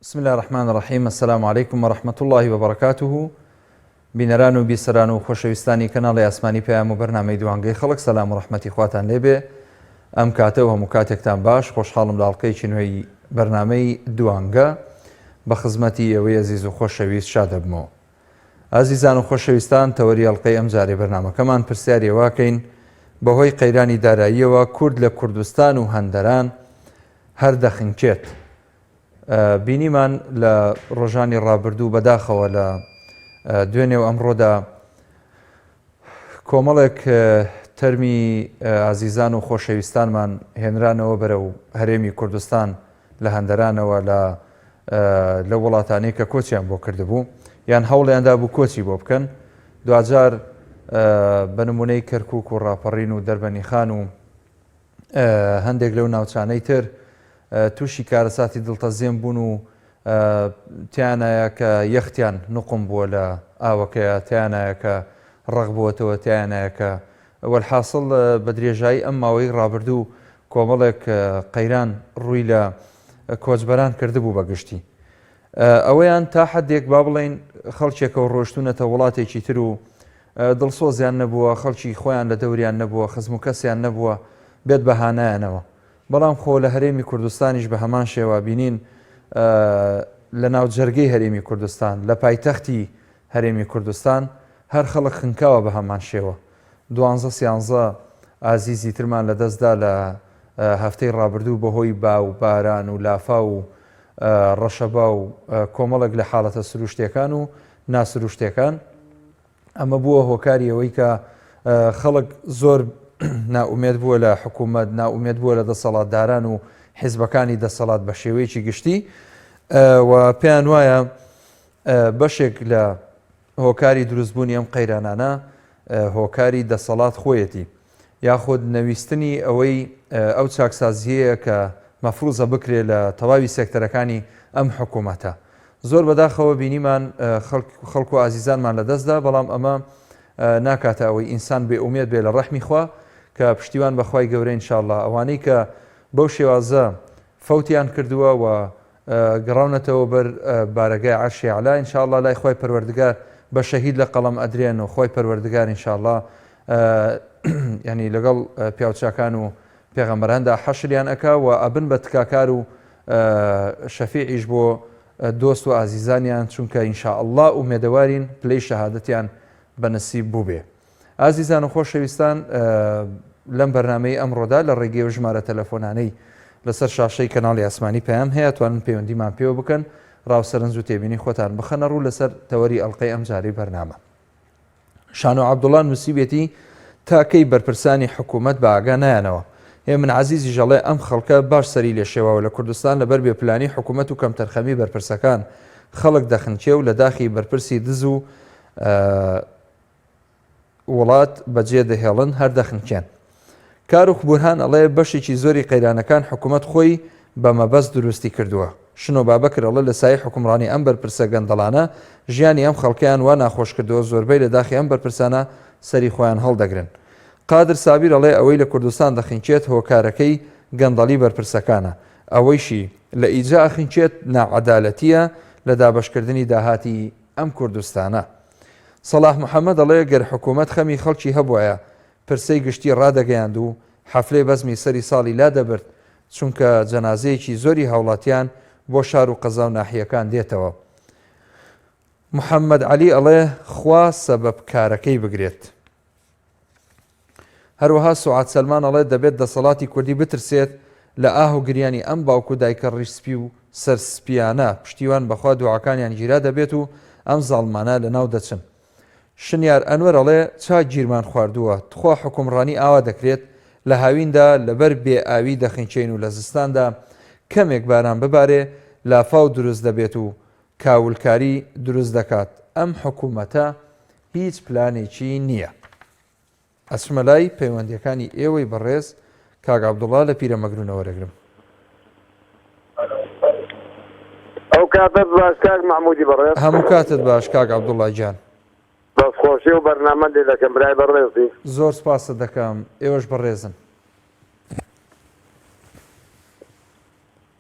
بسم الله الرحمن الرحیم. السلام علیکم و رحمة الله و برکاته. بینەران و بیسەران و خۆشەویستانی کەناڵی ئاسمانی پێیام و بەرنامەی دوانگەی خەڵک، سەلام و ڕەحمەتی خواتان لێبێ. ئەم کاتە و هەموو کاتێکتان باش. خۆشحاڵم لە حەڵقەیەکی نوێی بەرنامەی دوانگە بە خزمەتی ئێوەی عەزیز و خۆشەویست شاد دەبمەوە. ئازیزان و خۆشەویستان، تەوەری هەڵقەی ئەم جارێ بەرنامەکەمان پرسیاری واکەین بەهۆی قەیرانی داراییەوە کورد لە کوردستان و هەندەران هەر دەخنکێت. بینیمان لە ڕۆژانی ڕابردوو بەداخەوە لە دوێنێ و ئەمڕۆدا کۆمەڵێک تەرمی ئازیزان و خۆشەویستانمان هێنرانەوە بەرەو هەرێمی کوردستان لە هەندەرانەوە لە وڵاتانەی کە کۆچیان بۆ کردبوو یان هەوڵیاندا بوو کۆچی بۆ بکەن. دوجار بە نمونەی کەرکووک و ڕاپەڕین و دەربەنیخان و هەندێک لەو ناوچانەی تر تووشی کارەساتی دڵتەزێن بوون و تیانایە کە یەختیان نوقم بووە لە ئاوەکەیە، تیانایە کە ڕق بووەتەوە، تیانایە کە وەلحاصڵ بە درێژایی ئەم ماوەی ڕابردوو کۆمەڵێک قەیران ڕووی لە کۆچبەران کردبوو بەگشتی. ئەوەیان تا حەدێک با بڵێن خەڵکێکەوە ڕۆشتونەتە وڵاتێکی تر و دڵسۆزیان نەبووە، خەڵکی خۆیان لە دەوریان نەبووە، خزم و کەسیان نەبووە بێت بەهانایانەوە. بەڵام خۆ لە هەرێمی کوردستانیش بە هەمان شێوە بینین لە ناو جەرگەی هەرێمی کوردستان، لە پایتەختی هەرێمی کوردستان هەر خەڵک خنکاوە بە هەمان شێوە. 12-13 ئازیزی ترمان لە دەستدا لە هەفتەی ڕابردوو بەهۆی با و باران و لافا و ڕەشەبا و کۆمەڵێک لە حاڵەتە سروشتیەکان و ناسروشتیەکان. ئەمە بووە هۆکاری ئەوەی کە خەڵک زۆر ناومێت بووە لە حکوومەت، ناومێت بووە لە دەسەڵاتداران و حیزبەکانی دەسەڵات بە شێوەیەکی گشتی و پێیان وایە بەشێک لە هۆکاری دروستبوونی ئەم قەیرانانە هۆکاری دەسەڵات خۆیەتی، یاخود نەویستنی ئەوەی ئەو چاکسازیەیە کە مەفروزە بکرێ لە تەواوی سێکتەرەکانی ئەم حکوومەتە. زۆر بەداخەوە بینیمان خەڵک و ئازیزانمان لە دەستدا، بەڵام ئەمە ناکاتە ئەوەی ئینسان بێ ئومێد بێ لە ڕەحمی خوا کە پشتیوان بەخوای گەورە ئینشاءالله ئەوانەی کە بەو شێوازە فەوتیان کردووە و گەڕاونەتەوە بەر بارەگای عەرشی عەلا ئینشاءالله لای خوای پەروەردگار بە شەهید لە قەڵەم ئەدرێن و خوای پەروەردگار ئینشاءالله یعنی لەگەڵ پیاوچاکان و پێغەمبەراندا حەشریان ئەکا و ئەبن بە تکاکار و شەفیعیش بۆ دۆست و ئازیزانیان، چونکە ئینشاءالله ئومێدەوارین پلەی شەهادەتیان بەنسیب بوو بێ. ئازیزان و خۆشەویستان، لەم بەرنامەی ئەمڕۆدا لە ڕێگەی و ژمارە تەلەفۆنانەی لەسەر شاشەی کەناڵی ئاسمانی پەیام هەیە، توانن پەیوەندیمان پێوە بکەن، ڕاوسەرنج و تێبینی خۆتان بخەنە ڕوو لەسەر تەوەری ئەڵقەی ئەم جارەی بەرنامە. شانۆ عەبدوڵڵا نووسیبێتی تاکەی بەرپرسانی حکوومەت بە ئاگا نایانەوە. هێ من عەزیزی ژەڵێ ئەم خەڵکە باش سەری لێ شێواوە لە کوردستان لەبەر بێپلانی حکوومەت و کەم تەرخەمی بەرپرسەکان خەڵک دەخنچێ و لە داخی بەرپرسی دز و وڵات بەجێ دەهێڵن هەر دەخنکێن. کاروخ بورهان ئەڵێ بەشێکی زۆری قەیرانەکان حکوومەت خۆی بە مەبەست دروستی کردووە. شنۆ بابەکر ئەڵێ لە سایه حکومڕانی ئەم بەرپرسە گەندەڵانە ژیانی ئەم خەڵکیان وا ناخۆش کردەوە، زۆربەی لە داخی ئەم بەرپرسانە سەری خۆیان هەڵدەگرن. قادر سابیر ئەڵێ ئەوەی لە کوردستان دەخنچێت هۆکارەکەی گەندەڵی بەرپرسەکانە، ئەوەیشی لە ئیجا ئەخنچێت ناعەدالەتیە لە دابەشکردنی داهاتی ئەم کوردستانە. سەلاح محەممەد ئەڵێ گەر حکوومەت خەمی خەڵکی هەبوایە پرسەی گشتی ڕدەگەیاند و حەفلەی بەزمی سەری ساڵی لا دەبرد، چونکە جەنازەیەکی زۆری هاوڵاتیان بۆ شار و قەزا و ناحیەکان دێتەوە. محەممەد عەلی ئەڵێ خوا سەبەب کارەکەی بگرێت. هەروەها سوعاد سەلمان ئەڵێ دەبێت دەسەڵاتی کوردی بترسێت لە ئاه و گریانی ئەم باوکو دایکە ڕیشسپی و سەرسپیانە، پشتیوان بەخوا دوعاکانیان گیرا دەبێت و ئەم زاڵمانە لەناو دەچن. شنیار ئەنوەر ئەڵێ چاک گیرمان خواردووە، تخوا حکومڕانی ئاوا دەکرێت لە هاویندا لەبەر بێ ئاوی دەخینچین و لە زستاندا کەمێک باران ببارێ لافاو دروست دەبێت و کاولکاری دروست دەکات. ئەم حکوومەتە هیچ پلانێکی نییە. ئەچمە لای پەیوەندیەکانی ئێوەی بەڕێز کاک عەبدوڵڵا لە پیرەمەگرونەوە وەرەگرم. ئەو کاتت باش کاک محمودی بەڕێز. هەموو کاتت باش کاک عەبدوڵڵا گیان. دەستخۆشی و بەرنامە لێ دەکەم برای بەڕێزی. زۆر سپاست دەکەم، ئێوەش بەڕێزن.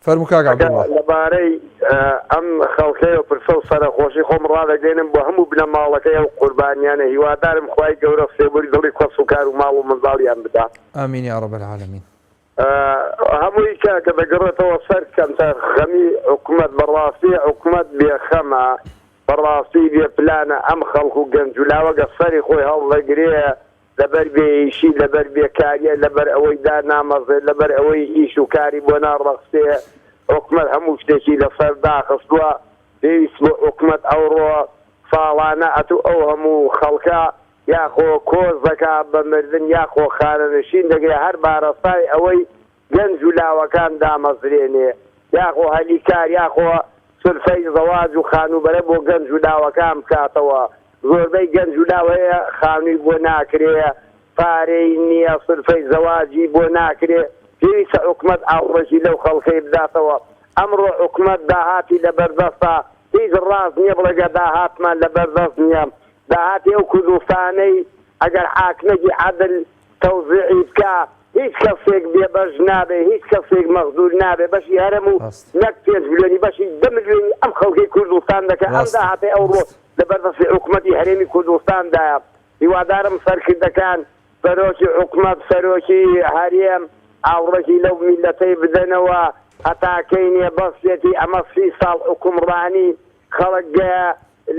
فەرموو کاک عەبدوڵڵا. لەبارەی ئەم خەڵکەی و پرسە و سەرخۆشی خۆم ڕادەگەێنم بۆ هەموو بنە ماڵەکەی و قوربانیانە هیوادارم خوای گەورە سێبووری دڵی کەس و کار و ماڵ و منداڵیان بدات. ئامین یا رب العالمین. هەمووی کە دەگەڕێتەوە سەر کەمتە خەمی حکوومەت بەڕاستی حکوومەت بێخەمە بەڕاستی بێ پلانە ئەم خەڵک و گەنجولاوەگە سەری خۆی هەڵدەگرێ لەبەر بێئیشی لەبەر بێکاریە لەبەر ئەوەی دانامەزێ لەبەر ئەوەی ئیش و کاری بۆ ناڕەخسێ حکوومەت هەموو شتێکی لەسەر داخستووە پێویست بۆ حکوومەت ئەوڕۆ ساڵانە ئەتو ئەو هەموو خەڵکە یاخۆ کۆز دەکا بە مردن یاخۆ خانەنشین دەگرێت هەر بارەسای ئەوەی گەنج و لاوەکان دامەزرێنێ یاخۆ هەلیکار یاخۆ سلفەی زەواج و خانوبەرە بۆ گەنج و لاوەکان بکاتەوە زۆربەی گەنج و لاوەیە خانووی بۆ ناکرێ پارەی نییە سلفەی زەواجی بۆ ناکرێ پێویستە حکوومەت ئاوڕێکی لەو خەڵکەی بداتەوە ئەمڕۆ حکوومەت داهاتی لەبەردەستە هیچ ڕاست نییە بڵێگە داهاتمان لەبەردەست نییە داهاتی ئەو کوردستانەی ئەگەر حاکمێکی عەدل تەوزیعی بکە هیچ کەسێک بێبەش نابێ هیچ کەسێک مەغدور نابێ بەشی هەرم و نەک 5 ملیۆنی بەشی 10 ملیۆنی ئەم خەڵکەی کوردستان دەکە ئەم داهاتی ئەوڕۆ لەبەردەستی حکوومەتی هەرێمی کوردستاندایە هیوادارم سەرکردەکان سەرۆکی حکوومەت سەرۆکی هەرێم ئاوڕێکی لەو میلەتەی بدەنەوە هەتاکەینێ بەسێتی ئەمە 30 ساڵ حکومڕانی خەڵک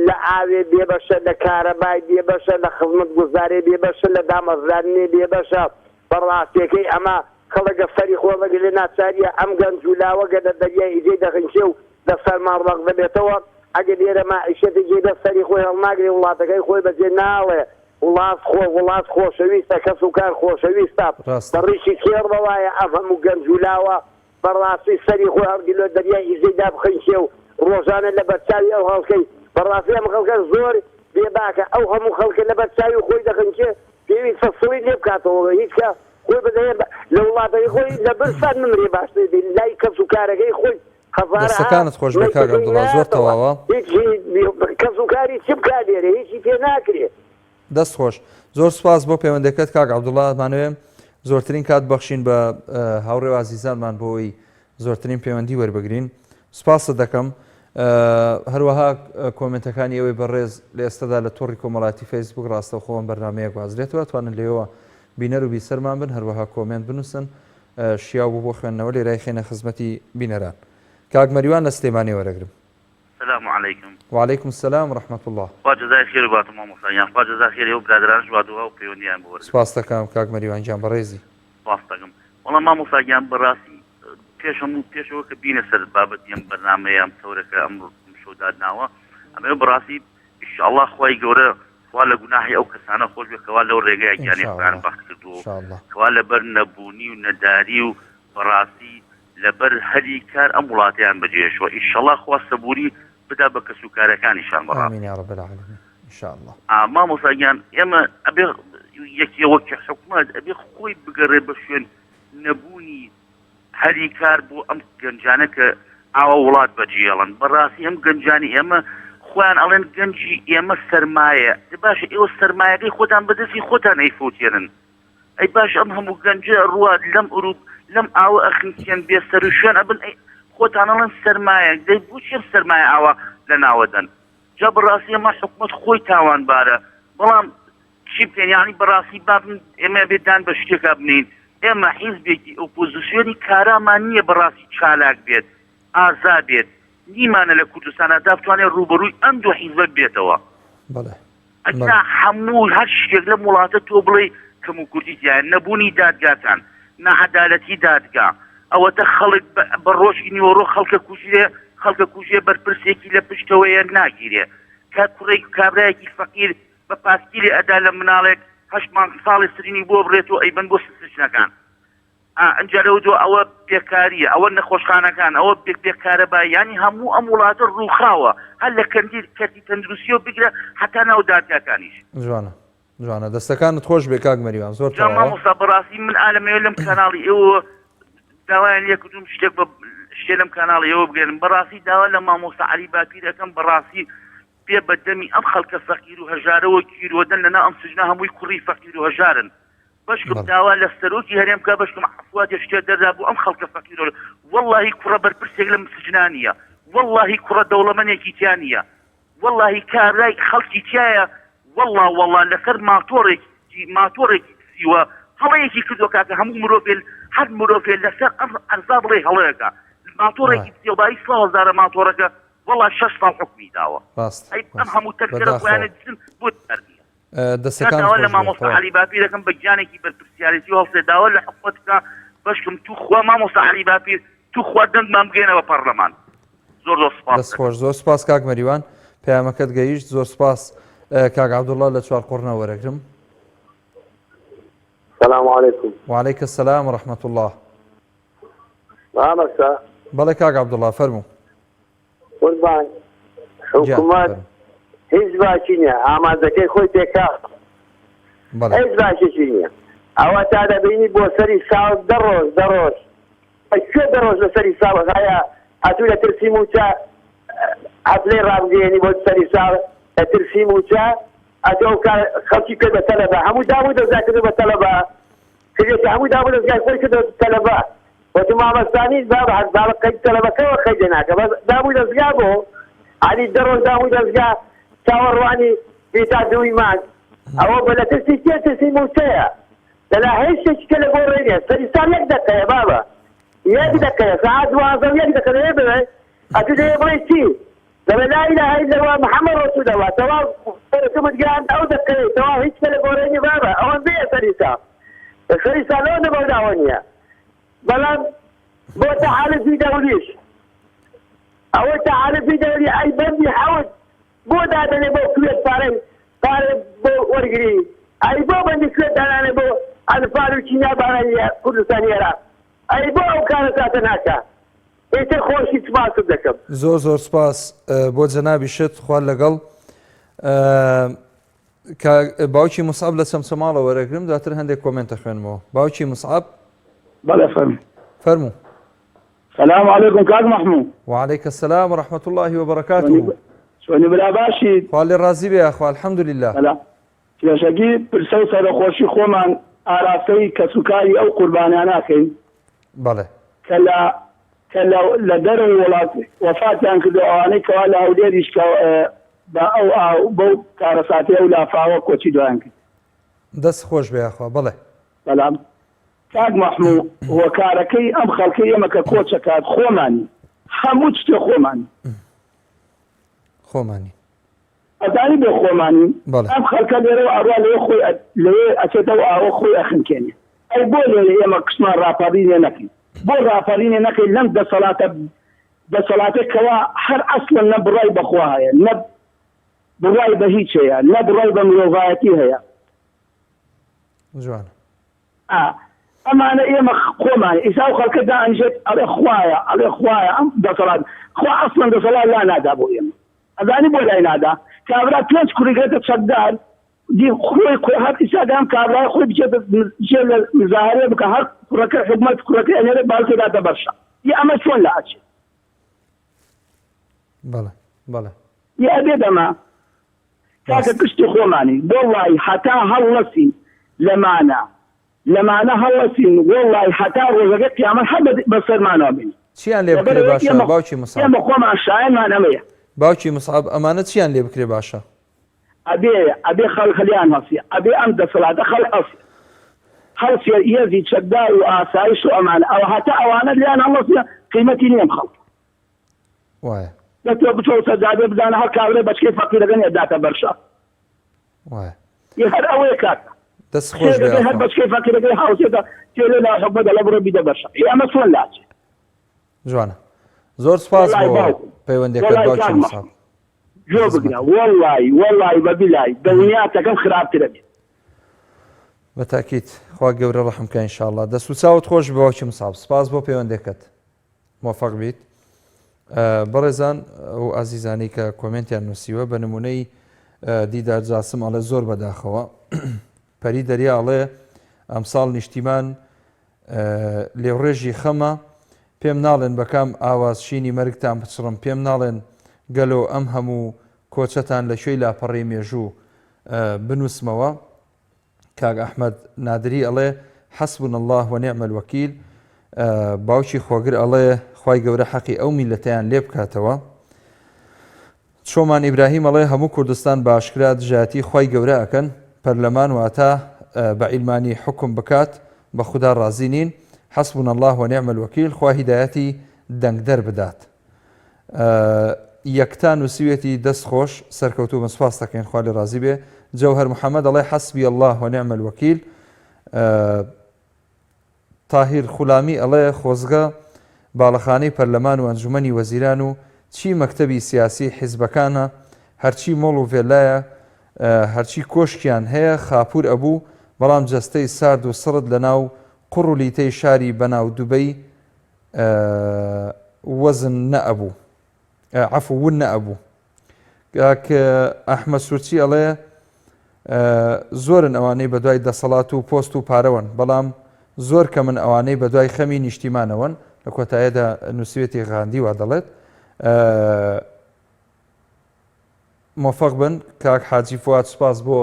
لە ئاوێ بێبەشە لە کارەبای بێبەشە لە خزمەت گوزارێ بێبەشە لە دامەزرانێ بێبەشە بەڕاستیەکەی ئەمە خەڵکە سەری خۆڵەگە لێ ناچاریە ئەم گەنج و لاوەگە لە دەریای ئیجێ دەخنچێ و لە سەرمان ڕەق دەبێتەوە ئەگەر لێرە ماعیشەتێکی لە سەری خۆی هەڵناگرێ وڵاتەکەی خۆی بەجێ ناڵێ وڵات خۆشەویستە کەس و کار خۆشەویستە بەڕیشی کێڕ بەوایە ئەم هەموو گەنج و لاوە بەڕاستی سەری خۆی هەڵگی لە دەریای ئیجێدا بخنچێ و ڕۆژانە لە بەرچاوی ئەو هەڵکەی بەڕاستی ئەم خەڵکە زۆر بێباکە ئەو هەموو خەڵکە لە بەرچاوی خۆی دەخنچێ پێویستە سڵی لێ بکاتەوە هیچ کە خۆی بدەیە لە وڵاتەکەی خۆی لە برسان نمرێ باشتر بین لای کەس و کارەکەی خۆی دەستەکانت خۆش بێ کاک عەبدوڵڵا زۆر تەواوە هیچی کەس و کاری چی بکاتێرێ هیچی پێ ناکرێ دەست خۆش زۆر سپاس بۆ پەیوەندەکەت کاک عەبدوڵڵا دەمانەوێ زۆرترین کات بەخشین بە هاوڕێ و عەزیزانمان بۆی زۆرترین پەیوەندی وەربگرین سپاست دەکەم هەروەها کۆمنتەکانی ئەوەی بەڕێز لە ئێستادا لە تۆڕی کۆمەڵاتی فەیسبوک ڕاستەوخۆم بەرنامەیە گوازرێتەوە توانن لێەوە بینەر و بیسەرمان بن هەروەها کۆمنت بنووسن شیاو بوو بۆ خوێندنەوە لێرای خێنە خزمەتی بینەران کاک مەریوان لە سلێمانی وەرەگرم السلام عليكم. وعليكم السلام ورحمة الله. جزاك خير باتم مصريان جزاك خير يوم برادران جوادوها وبيونيان بورد. سپاس دەکەم کاک مەریوان گیان بەڕێزی. سپاس دەکەم. والله ما مصريان بەڕاستی پێشەوە کە بینە سەر بابەتی ئەم بەرنامەیە ئەم تەورەکە ئەم شۆدادناوە ئەمە بەڕاستی ئینشاءالله خوای گەورە خوا لە گوناحی ئەو کەسانە خۆش بێ کەوا لەو ڕێگەیە گیانی قورئان بەخت کردووە کەوا لەبەر نەبوونی و نەداری و بەڕاستی لەبەر هەلی کار ئەم وڵاتیان بەجێشەوە ئینشاءالله خوا سەبووری بدا بە کەسوکارەکانیشان بەڕاستی ئامین یا رب العالمین ئینشاءالله. مامۆستاگیان ئێمە ئەبێ یەکێوە کە حکوومەت ئەبێ خۆی بگەڕێ بە شوێن نەبوونی هەری کار بۆ ئەم گەنجانە کە ئاوا وڵات بەجێڵن بەڕاستی ئەم گەنجانی ئێمە خۆیان ئەڵێن گەنجی ئێمە سەرمایە باشە ئێوە سەرمایەکەی خۆتان بەدەستی خۆتان ئەیفوتێنن ئەی باش ئەم هەموو گەنجە ڕوا لەم ئوروپ لەم ئاوە ئەخنچێن بێسەر و شوێن ئەبن خۆتان ئەڵێن سەرمایە دەی بۆچی سەرمایە ئاوا لە ناوەدەن جا بەڕاستی ئەمە حکوومەت خۆی تاوانبارە بەڵام چی بکەین یعنی بەڕاستی بابن ئێمە بێدان بە شتێکا بنین ئێمە حیزبێکی ئۆپۆزیسیۆنی کارامان نییە بەڕاستی چالاک بێت ئازا بێت نیمانە لە کوردستانە دابتوانێت ڕوبەڕووی ئەم دوو حیزبە بێتەوە ئەتا هەموو هەر شتێک لە وڵاتە تۆ بڵێ کەم و کوردیتیان نەبوونی دادگاتان نەعەدالەتی دادگا ئەوەتە خەڵک بە ڕۆژی نیوەڕۆ خەڵکە کوژێ بەرپرسێکی لە پشتەوەیە ناگیرێ کە کوڕێک کابرایەکی فەقیر بە پاسکیلی ئەدا لە مناڵێک 8 ساڵی سرینی بۆ بڕێتەوە ئەیبەن بۆ سچنەکان ئەنجا لەو دۆ ئەوە بێکاریە ئەوە نەخۆشخانەکان ئەوە بێکارەبا ینی هەموو ئەم وڵاتە ڕووخاوە هەر لە کەندیر کەتی تەندروستیەوە بگرە حتا ناو دادگاکانیش جوانە دەستەکانت خۆش بێ کاک مەریوان زۆر مامۆستا بەڕاستی من ئالەمەوە لەم کاناڵی ئێوە داوایان یەکدوم شتێ لەم کاناڵی ئێوە بگەێنم بەڕاستی داوا لە مامۆستا عەلی باپیر دەکەم بەڕاستی پێ بەدەمی ئەم خەڵکە فەقیر و هەژارەوە گیرۆدەن لەنا ئەم سژنە هەمووی کوڕی فەقیر و هەژارن بەشکم داوا لە سەرۆکی هەرێم کا بەشکم عفواتێ شتێ دەردا بوو ئەم خەڵکە فەقیرۆ واللهی کوڕە بەرپرسێک لە سجنانیە واللهی کوڕە دەوڵەمەندێکی تیانە واللهی کارای خەڵکی تایە والله لەسەر ماتۆڕێکی سیوە هەڵەیەکی کردو کاکە هەموو مرۆڤێ هەر مرۆڤێ لەسەر ئەرزا بڵێ هەڵەیەکە ماتۆڕێکی سیێبایی 100,000 ماتۆڕەکە والله 6 ساڵ حکمی داوە ئەم هەموو تەکرە خۆیانە دزن بۆ تەربیە دەسەکانەوە لە مامۆستا عەلی باپیر دەکەم بە گیانێکی بەرپرسیارەتی و هەڵسێداوە لە حکومەتەکە بەشکم تو خوا مامۆستا عەلی باپیر تو خوا دەنگمان بگەێنەوە پەرلەمان زۆر سوپاس دەستخۆش زۆر سوپاس کاک مەریوان پەیامەکەت گەیشت زۆر سوپاس کاک عەبدوڵڵا لە چوارقۆڕنەوە وەرەگرم السلام عليكم. وعليك السلام ورحمة الله. مامەستا بەڵێ کاک عەبدوڵڵا فەرموو. قوربان حکوومەت هیچ باشی نییە ئامادەکەی خۆی تێکا هیچ باشێکی نییە ئەوە تا دەبینی بۆ سەری ساڵ دەڕۆژ کوێ دەڕۆژ لە سەری ساڵ هەیە هاتوو لە ترسی موچە هەفلەی ڕابگەێنی بۆ سەری ساڵ لە ترسی موچە ئەتۆ خەڵکی کرد بە تەلەبە هەموو دابوو دەستگاکردو بە تەلەبە کردێتی هەموو دابوو دەستگای خۆی کردو تەلەبە وەتو مامەستانی باڵقەی تەلەبەکەەوە خەیدە ناکە بەس دابووی دەستگا بۆ علی دەڕۆژ دابووی دەستگا چاوەڕوانی بیتا دووی مانگ ئەوە بە لە ترسی کێ ترسی موچەیە لەلا هیچ شتێکیکە لە گۆڕێ نییە سەری ساڵ 1 دقەیە بابە 1 دقەیە سەعات 12 1 دقە لێ بڵێ ئەتو دەیە بڵێ چی لەبێ لا ئیلاهە ئیلا الله محەممەد ڕەسوول الله تەواو سەرەکەمت گیان ئەو دقەیە تەواو هیچ کە لە گۆڕێ نیە بابە ئەوەن بێ سەری ساڵ سەری ساڵەوە نەبەوداوە نییە بەڵام بۆ تەحالفی دەوریش ئەوە تەحالفی دەوری ئەی بەندی حەوت بۆ دادەنێ بۆ کوێت پارێ بۆ وەرگری ئەی بۆ بەندی کوێت دانانێ بۆ ئەلفال و چینیا بارانیە کوردستانی عێراق ئەی بۆ ئەو کارە ساتە ناکە ئێتر خۆشی سپاست دەکەم زۆر سپاس بۆ جەنابی شت خوار لەگەڵ باوکی مسعب لە سەمسەماڵە وەرەگرم دواتر هەندێک کۆمنتە خوێنمەوە باوکی مسعب بەڵێ فەرموو سلام علیکم کاک محمود وعليك السلام ورحمة الله وبركاته چۆنی بلا باشیت خوا لێ ڕازی بێ ئەخوا الحەمدولله کێشەگی پرسە و سەرخۆشی خۆمان ئاراستەی کەسوکاری ئەو قوربانیان ناکەین بەڵێ کە لە دەرەوەی وڵات وەفاتیان کردو ئەوانەی کەوا لە هەولێریش بە ئەو بەو کارەساتی ئەو لافاوە کۆچی دویان کرد دەست خۆش بێ ئەخوا بەڵێ بەڵام کاک محمود وەکارەکەی ئەم خەڵکەی ئێمە کە کۆچەکات خۆمانی هەموو شتێ خۆمانی ئەزانی بۆ خۆمانی ئەم خەڵکە لێرە ئاوا لەوێ ئەچێتەوە ئاوە خۆی ئەخنکێنێ ئەی بۆ لێرە ئێمە قسمان ڕاپەڕینێ نەکەین بۆ ڕاپەڕینێ نەکەین لەم دەسەڵاتێکەوە هەر ئەسڵن نە بڕای بەخوا هەیە نە بڕای بە هیچ هەیە نە بڕای بە مرۆڤایەتی هەیە جوانە ئەمانە ئێمە خۆمان ئیسا و خەڵکە دائەنجێت ئەڵێ خوایە ئەم دەسەڵات خوا ئەسڵن دەسەڵات لا نادا بۆ ئێمە ئەزانی بۆ لای نادا کابرا 5 کوڕیگرێتە چەکدار دی خۆی هەر ئیسادام کابرای خۆی بچێتە لە مزاهرێ بکە هەر کوڕەکە حکومەت کوڕەکەی ئەنێرە باڵکێداتە بەرشە یە ئەمە چۆن لە ئاچێت بەڵێ یە ئەبێ دەما کاکە پشتی خۆمانی بۆ وای حتا هەڵوەسی لەمانە هەڵەسین وڵی حتا ڕۆژەکە قیامەت هەر بەسەرمانەوە بینی چیان لێ بکرێ باشە باوکی مسعب ئێمە خۆمان شایەنمان ئەمەیە باوکی مسعب ئەمانە چیان لێ بکرێ باشە ئەبێ خەڵخەلیان هەسی ئەبێ ئەم دەسەڵاتە خەڵ هەڵسی یەزی چەکدار و ئاسایش و ئەمانە ئەو هەتا ئەوانە لیان هەڵەسیە قیمەتی نییەم خەڵک وایە دەتۆ بچۆ سەجادێ بزانە هەر کابرێ بەچکەی فەقیرەکەن ئێداتە بەرشە وایە هەر ئەوەیە کاتە دەست خۆش بێ هەر بەچکەی فەقیرەکەی هاوسێتە تێلێ لا حکومەتە لە بڕۆ بیدە بەرشە ئەمە چۆن لاچێ جوانە زۆر سپاس بۆ پەیوەندیەکەت باوکی مسعب جۆ بگرە وەڵی بەبیلای دڵنیاتەکەم خراپترە بێت بەتاکیت خوا گەورە ڕەحمکە ئینشاءالله دەست و چاوت خۆش بە باوکی مسعب سپاس بۆ پەیوەندیەکەت موفق بیت بەڕێزان ئەو ئازیزانی کە کۆمنتیان نووسیوە بە نمونەی دیدار جاسم ئەڵێ زۆر بەداخەوە پەری دەریا ئەڵێ ئەمساڵ نیشتیمان لێوڕێژی خەمە پێم ناڵێن بەکام ئاوازشینی مەرگتان بچڕم پێم ناڵێن گەلۆ ئەم هەموو کۆچەتان لە شوێی لاپەڕی مێژوو بنووسمەوە کاک ئەحمەد نادری ئەڵێ حەسبنا الله ونعم الوەکیل باوکی خۆگر ئەڵێ خوای گەورە حەقی ئەو میلەتەیان لێ بکاتەوە. چۆمان ئیبراهیم ئەڵێ هەموو کوردستان باشکرا دژاتی خوای گەورە ئەکەن پەرلەمان واتە بە عیلمانی حکم بکات بە خوددا ڕازی نین حەسبنا الله ونعم الوەکیل خوا هیدایەتی دەنگدەر بدات. یەکتان نووسیوێتی دەستخۆش سەرکەوتوو بە سوپاس دەکەین خوا لێ ڕازی بێ. جەوهەر محەممەد ئەڵێ حەسبی الله ونعم الوەکیل. تاهیر خولامی ئەڵێ خۆزگە باڵەخانەی پەرلەمان و ئەنجومەنی وەزیران و چی مەکتەبی سیاسی حیزبەکانە هەرچی مۆڵ و vێلایە هەرچی کۆشکیان هەیە خاپور ئەبوو بەڵام جەستەی سارد و سڕد لە ناو قوڕ و لیتەی شاری بەناو دووبەی وەزن نەئەبوو عەفو ون نەئەبوو. کە ئەحمەد سوورچی ئەڵێ زۆرن ئەوانەی بە دوای دەسەڵات و پۆست و پارەوەن بەڵام زۆر کە من ئەوانەی بە دوای خەمی نیشتیمانەوەن لە کۆتاییەدا نووسێتی غاندی وا دەڵێت. مۆفەق بن کاک حاجی فواد سوپاس بۆ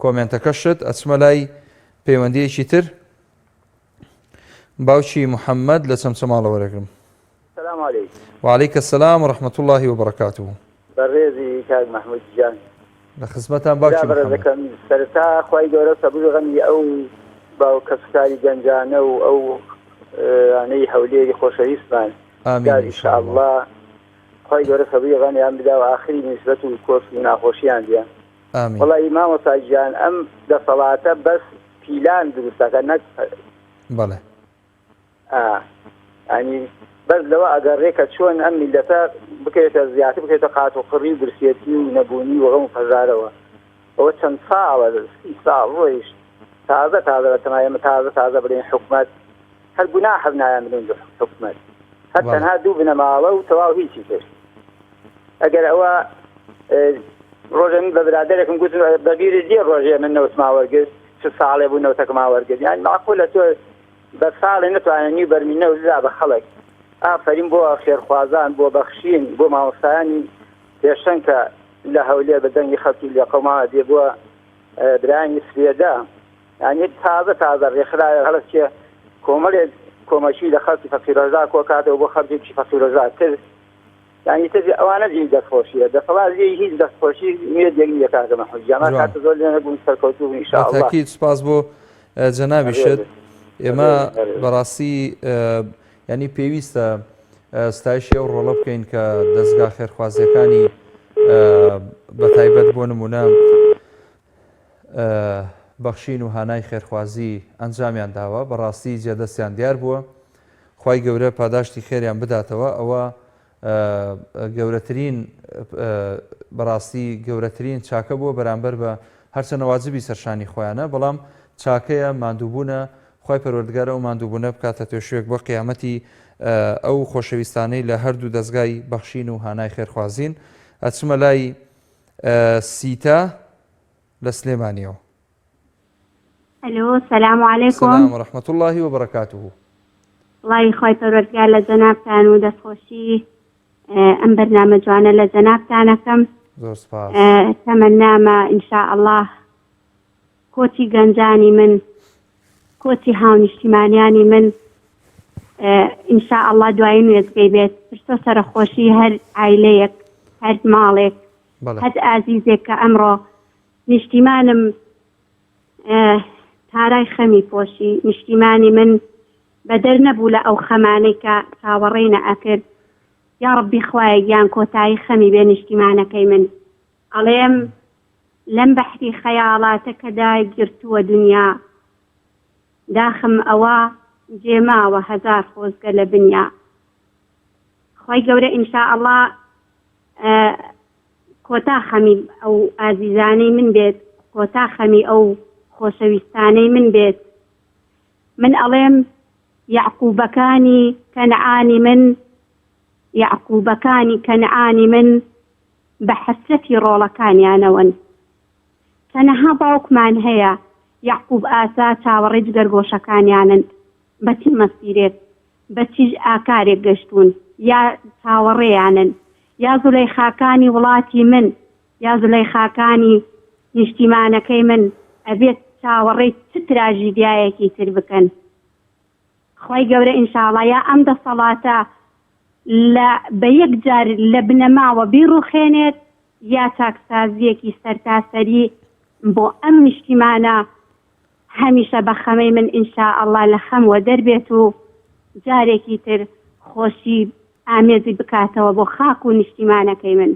کۆمنتەکەشت. ئەچمە لای پەیوەندیەکی تر باوکی محەممەد لە چەمچەماڵەوە وەرەگرم. السلام عليكم. وعليك السلام ورحمة الله وبركاته. بريزي كاك محمود جان. لخدمتان باوکی محەممەد. سرتا خوای گەورە سەبووی غەمی ئەو باو کەسکاری گەنجانە و ئەو یانەی هەولێری خۆشەویستمان ان شاء الله خوای گەورە سەبووی غەمیان بدا و ئاخری نسبەت و کۆس و ناخۆشیان دیان. ئامین. وەڵی مامۆستا گیان ئەم دەسەڵاتە بەس پیلان دروستەکە نەک بەڵێ ینی بەس لەوە ئەگەڕێکە چۆن ئەم میلەتە بکرێتە زیاتر بکرێتە قات و قڕی و برسێتی و نەبوونی و غەم و پەژارەوە ئەوە چەند ساڵە 30 ساڵ ڕۆیش تازە بەتەمایە تازە بڵێن حکومەت هەر گوناح نایان بڵێن حکومەت هەر تەنها دوو بنەماڵە و تەواو هیچی کرد. ئەگەر ئەوە ڕۆژە من بە برادەرێکم گوتن بەبیری دێ ڕۆژێ من نەوتما وەرگرت چ ساڵێ بوو نەوتەکەما وەرگرت یان معقولە تۆ بە ساڵێ نتوانانی بەرمینە و زا بە خەڵک ئافرین بۆ خێرخوازان بۆ بەخشین بۆ مامۆستایانی پێشەن کە لە هەولێر بە دەنگی خەڵکی لە قەوماوە دێ بووە برانی سوێدا ینی تازە ڕێکخراوە هەڵەچێ کۆمەڵێک کۆمەشی لە خەڵکی فەقیرۆژا کۆ کاتەوە بۆ خەڵکێکی فەقیرۆژا تر ینی تر ئەوانە جێی دەستخۆشیە دەسەڵات هیچ دەستخۆشی مێردێک نییە کاکە مەحموود جان کاتە زۆر لێ نەبوون سەرکەوتوو ان شاء الله. تاکید سپاس بۆ جەنابیشت. ئێمە بەڕاستی ینی پێویستە ستایشی ئەو ڕۆڵە بکەین کە دەستگا خێرخوازیەکانی بەتایبەت بۆ نمونە بەخشین و هانای خێرخوازی ئەنجامیان داوە بەڕاستی جێدەستیان دیار بووە خوای گەورە پاداشتی خێریان بداتەوە. ئەوە گەورەترین بەڕاستی گەورەترین چاکە بووە بەرامبەر بە هەرچەنە واجبی سەرشانی خۆیانە بەڵام چاکەیە ماندووبوونە خوای پەروەردگارە و ماندووبوونە بکاتە توێشوێک بۆ قیامەتی ئەو خۆشەویستانەی لە هەردوو دەستگای بەخشین و هانای خێرخوازین. ئەچمە لای سیتا لە سلێمانیەوە. الو السلام عليكم. السلام ورحمة الله وبركاته. الله يخوي پەروەردگار لە جەنابتان و دەستخۆشی ئەم بەرنامە جوانە لە جەنابتانەکەم. زۆر سپاس. تەمەنامە ان شاء الله کۆچی گەنجانی من کۆچی هاونیشتیمانیانی من ان شاء الله دوای نوێزگەی بێت پرسە سەرخۆشی هەر عایلەیەک هەر ماڵێک هەر ئازیزێک کە ئەمڕۆ نیشتیمانم تارای خەمی پۆشی نیشتیمانی من بەدەر نەبوو لە ئەو خەمانەی کە چاوەڕێی نەئەکرد. یا ڕەبی خوایە گیان کۆتایی خەمی بێ نیشتیمانەکەی من. ئەڵێم لەم بەحری خەیاڵاتە کە داگرتووە دنیا داخم ئەوە جێماوە هەزار خۆزگە لە بنیا. خوای گەورە ئینشاء الله کۆتا خەمی ئەو ئازیزانەی من بێت کۆتا خەمی ئەو خۆشەویستانەی من بێت. من ئەڵێم یعقوبەکانی کەنعانی من یعقوبەکانی کەنعانی من بە حەسرەتی ڕۆڵەکانیانەوەن. تەنەها باوکمان هەیە یعقوب ئاسا چاوەڕێ جگەرگۆشەکانیانن بەچی مەسیرێت بەچی ئاکارێک گەشتون یا چاوەڕێیانن یا زولەیخاکانی وڵاتی من یا زولەیخاکانی نیشتیمانەکەی من ئەبێت چاوەڕێی چ تراژیدیایەکی تر بکەن خی گەورە ئینشاڵڵا یا ئەم دەسەڵاتە بە یەک جار لە بنەماوە بیڕوخێنێت یا چاکسازیەکی سەرتاسەری بۆ ئەم نیشتیمانە هەمیشە بە خەمەی من ئینشاءڵڵا لە خەموە دەربێت و جارێکی تر خۆشی ئامێزی بکاتەوە بۆ خاک و نیشتیمانەکەی من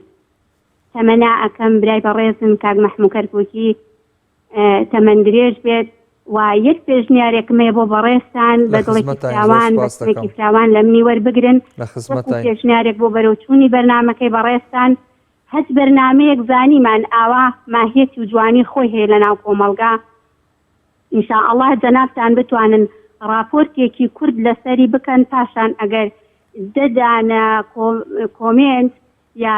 تەمەنا ئەەکەم برای بەڕێزم کاک مەحموود کەرکووکی تەمەند درێژ بێت و یەک پێشنیارێکمێ بۆ بەڕێستان بە دڵێکی فراوان بەسمێکی فراوان لە منی وەربگرن پێشنیارێک بۆ بەرەوچوونی بەرنامەکەی بەڕێستان هەچ بەرنامەیەک زانیمان ئاوا ماهیەتی و جوانی خۆی هەیە لە ناو کۆمەڵگا ئینشاءالله جەنابتان بتوانن راپۆرتێکی کورد لەسەری بکەن پاشان ئەگەر دەدانە کۆمنت یا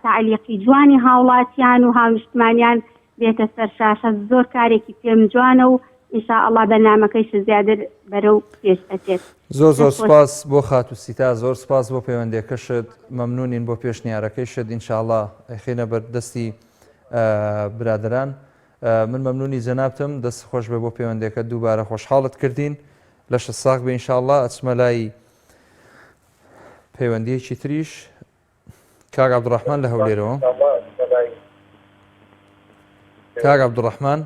تعلیقی جوانی هاوڵاتیان و هاونیشتمانیان بێتە سەر شاشە زۆر کارێکی پێم جوانە و ئینشاءالله بەرنامەکەیش زیاتر بەرەو پێش ئەچێت. زۆر سپاس بۆ خاتوسیتا، زۆر سپاس بۆ پەیوەندیەکەشت، مەمنونین بۆ پێشنیارەکەیشت. ئینشاءالله خێنە بەردەستی برادران. من مەمنونی جەنابتم، دەست خۆش بێ بۆ پەیوەندیەکە، دووبارە خۆشحاڵت کردین، لەشە ساق بێ ئینشاءالله. ئەچمە لای پەیوەندیەکی تریش. کاک عەبدوڕەحمان لە هەولێرەوە. کاک عەبدوڕەحمان.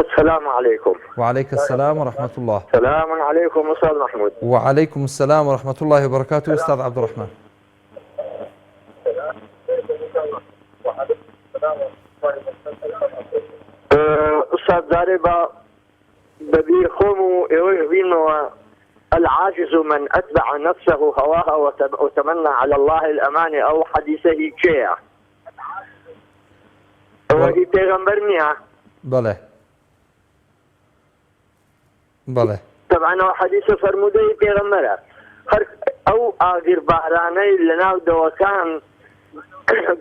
السلام عليكم. وعليك السلام ورحمة الله. السلام عليكم أستاذ محمود. وعليكم السلام ورحمة الله وبركاته أستاذ عبد الرحمن. أستاذ زاربا ببي خومو يوهبينو العاجز من أتبع نفسه هواها وتمنى على الله الأمان أو حديثه شيئا. وهي پیغمبرنيا. بله. بله. طبعا حديث فرمودي پیغمبره. أو آخر بحراني لناو دوكان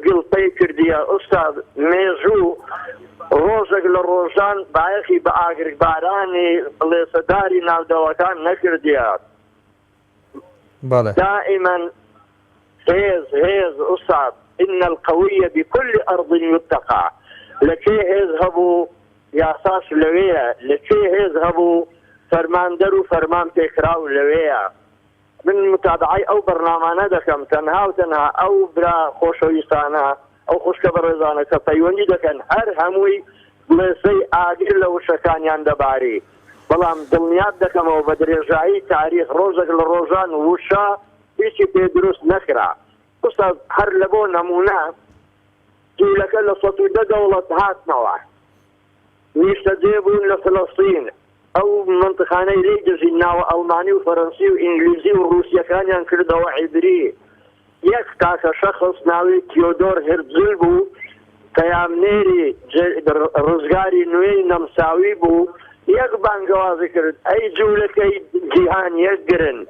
قلطي كرديا أستاذ ميزو روزك للروزان بايخي بآخر بحراني لصداري ناو دوكان نكرديا. بله. دائما هيز أستاذ إن القوي بكل أرض يتقى. لكي يذهبوا يا أساس لويا، لكي يذهبوا فرمان درو فرمان تكراو لويا. من متابعي أو برنامج دكم تنها وتنها أو برا خوشويستانا أو خوش كبرزانا كفيوني دكن هر هموي لسي آجر لو شكان يندباري. بلام دلنيات دكم وبدرجاي تاريخ روزك للروزان وشا إيشي بيدروس نخرا. أستاذ هر لبو نمونا لك لصوتو دولة هات نوع يستجيبون لفلسطين أو منطقاني ليجزي ناو ألماني وفرنسي وإنجليزي وروسيا كان ينكردوا عبري. يك كاك شخص ناوي تيودور هرتزل بو كيامنيري رزقاري نوي نمساوي بو يك بانقوازي كرد أي جولة كي جيهان يقرن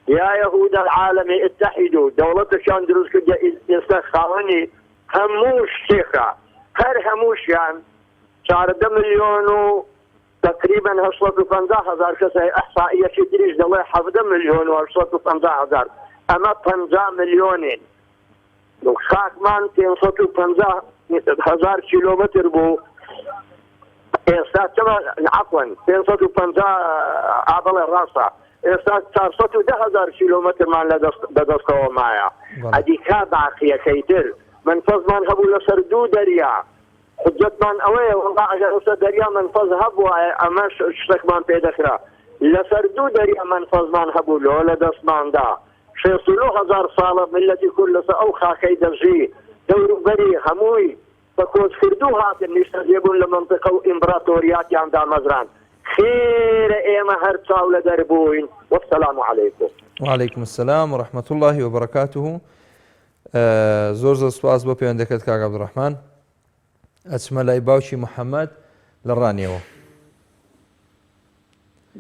يا يهود العالم اتحدوا دولة كان دروس كده يستخاوني هموش شيخة هر هموش يعني 4 مليون تقريبا 850,000 كسي إحصائية شدريج دولة 7 مليون و 850,000 أما 5 مليونين لو خاك مان 550,000 كيلومتر بو عفوا 550 عضلة راسة 410,000 كيلومتر مان لدستوا معايا هذه كابعقية كيتر من فضمان هبو لسردو دريا حجتمان اوه والله اگر اسا دريا من فض هبو اما شتكمان پیدخرا لسردو دريا من فضمان هبو لولا دستمان دا 60,000 صالة ملتي كل او خاكي درجي دور بري هموي فكوز كردو هات نستجيبون لمنطقة وامبراطوريات يامدا مزران خير ايما هر تاولة دربوين والسلام عليكم. وعليكم السلام ورحمة الله وبركاته. زۆر سوپاس بۆ پەیوەندەکەت کاک عەبدوڕەحمان. ئەچمە لای باوکی محەممەد لە ڕانیەوە.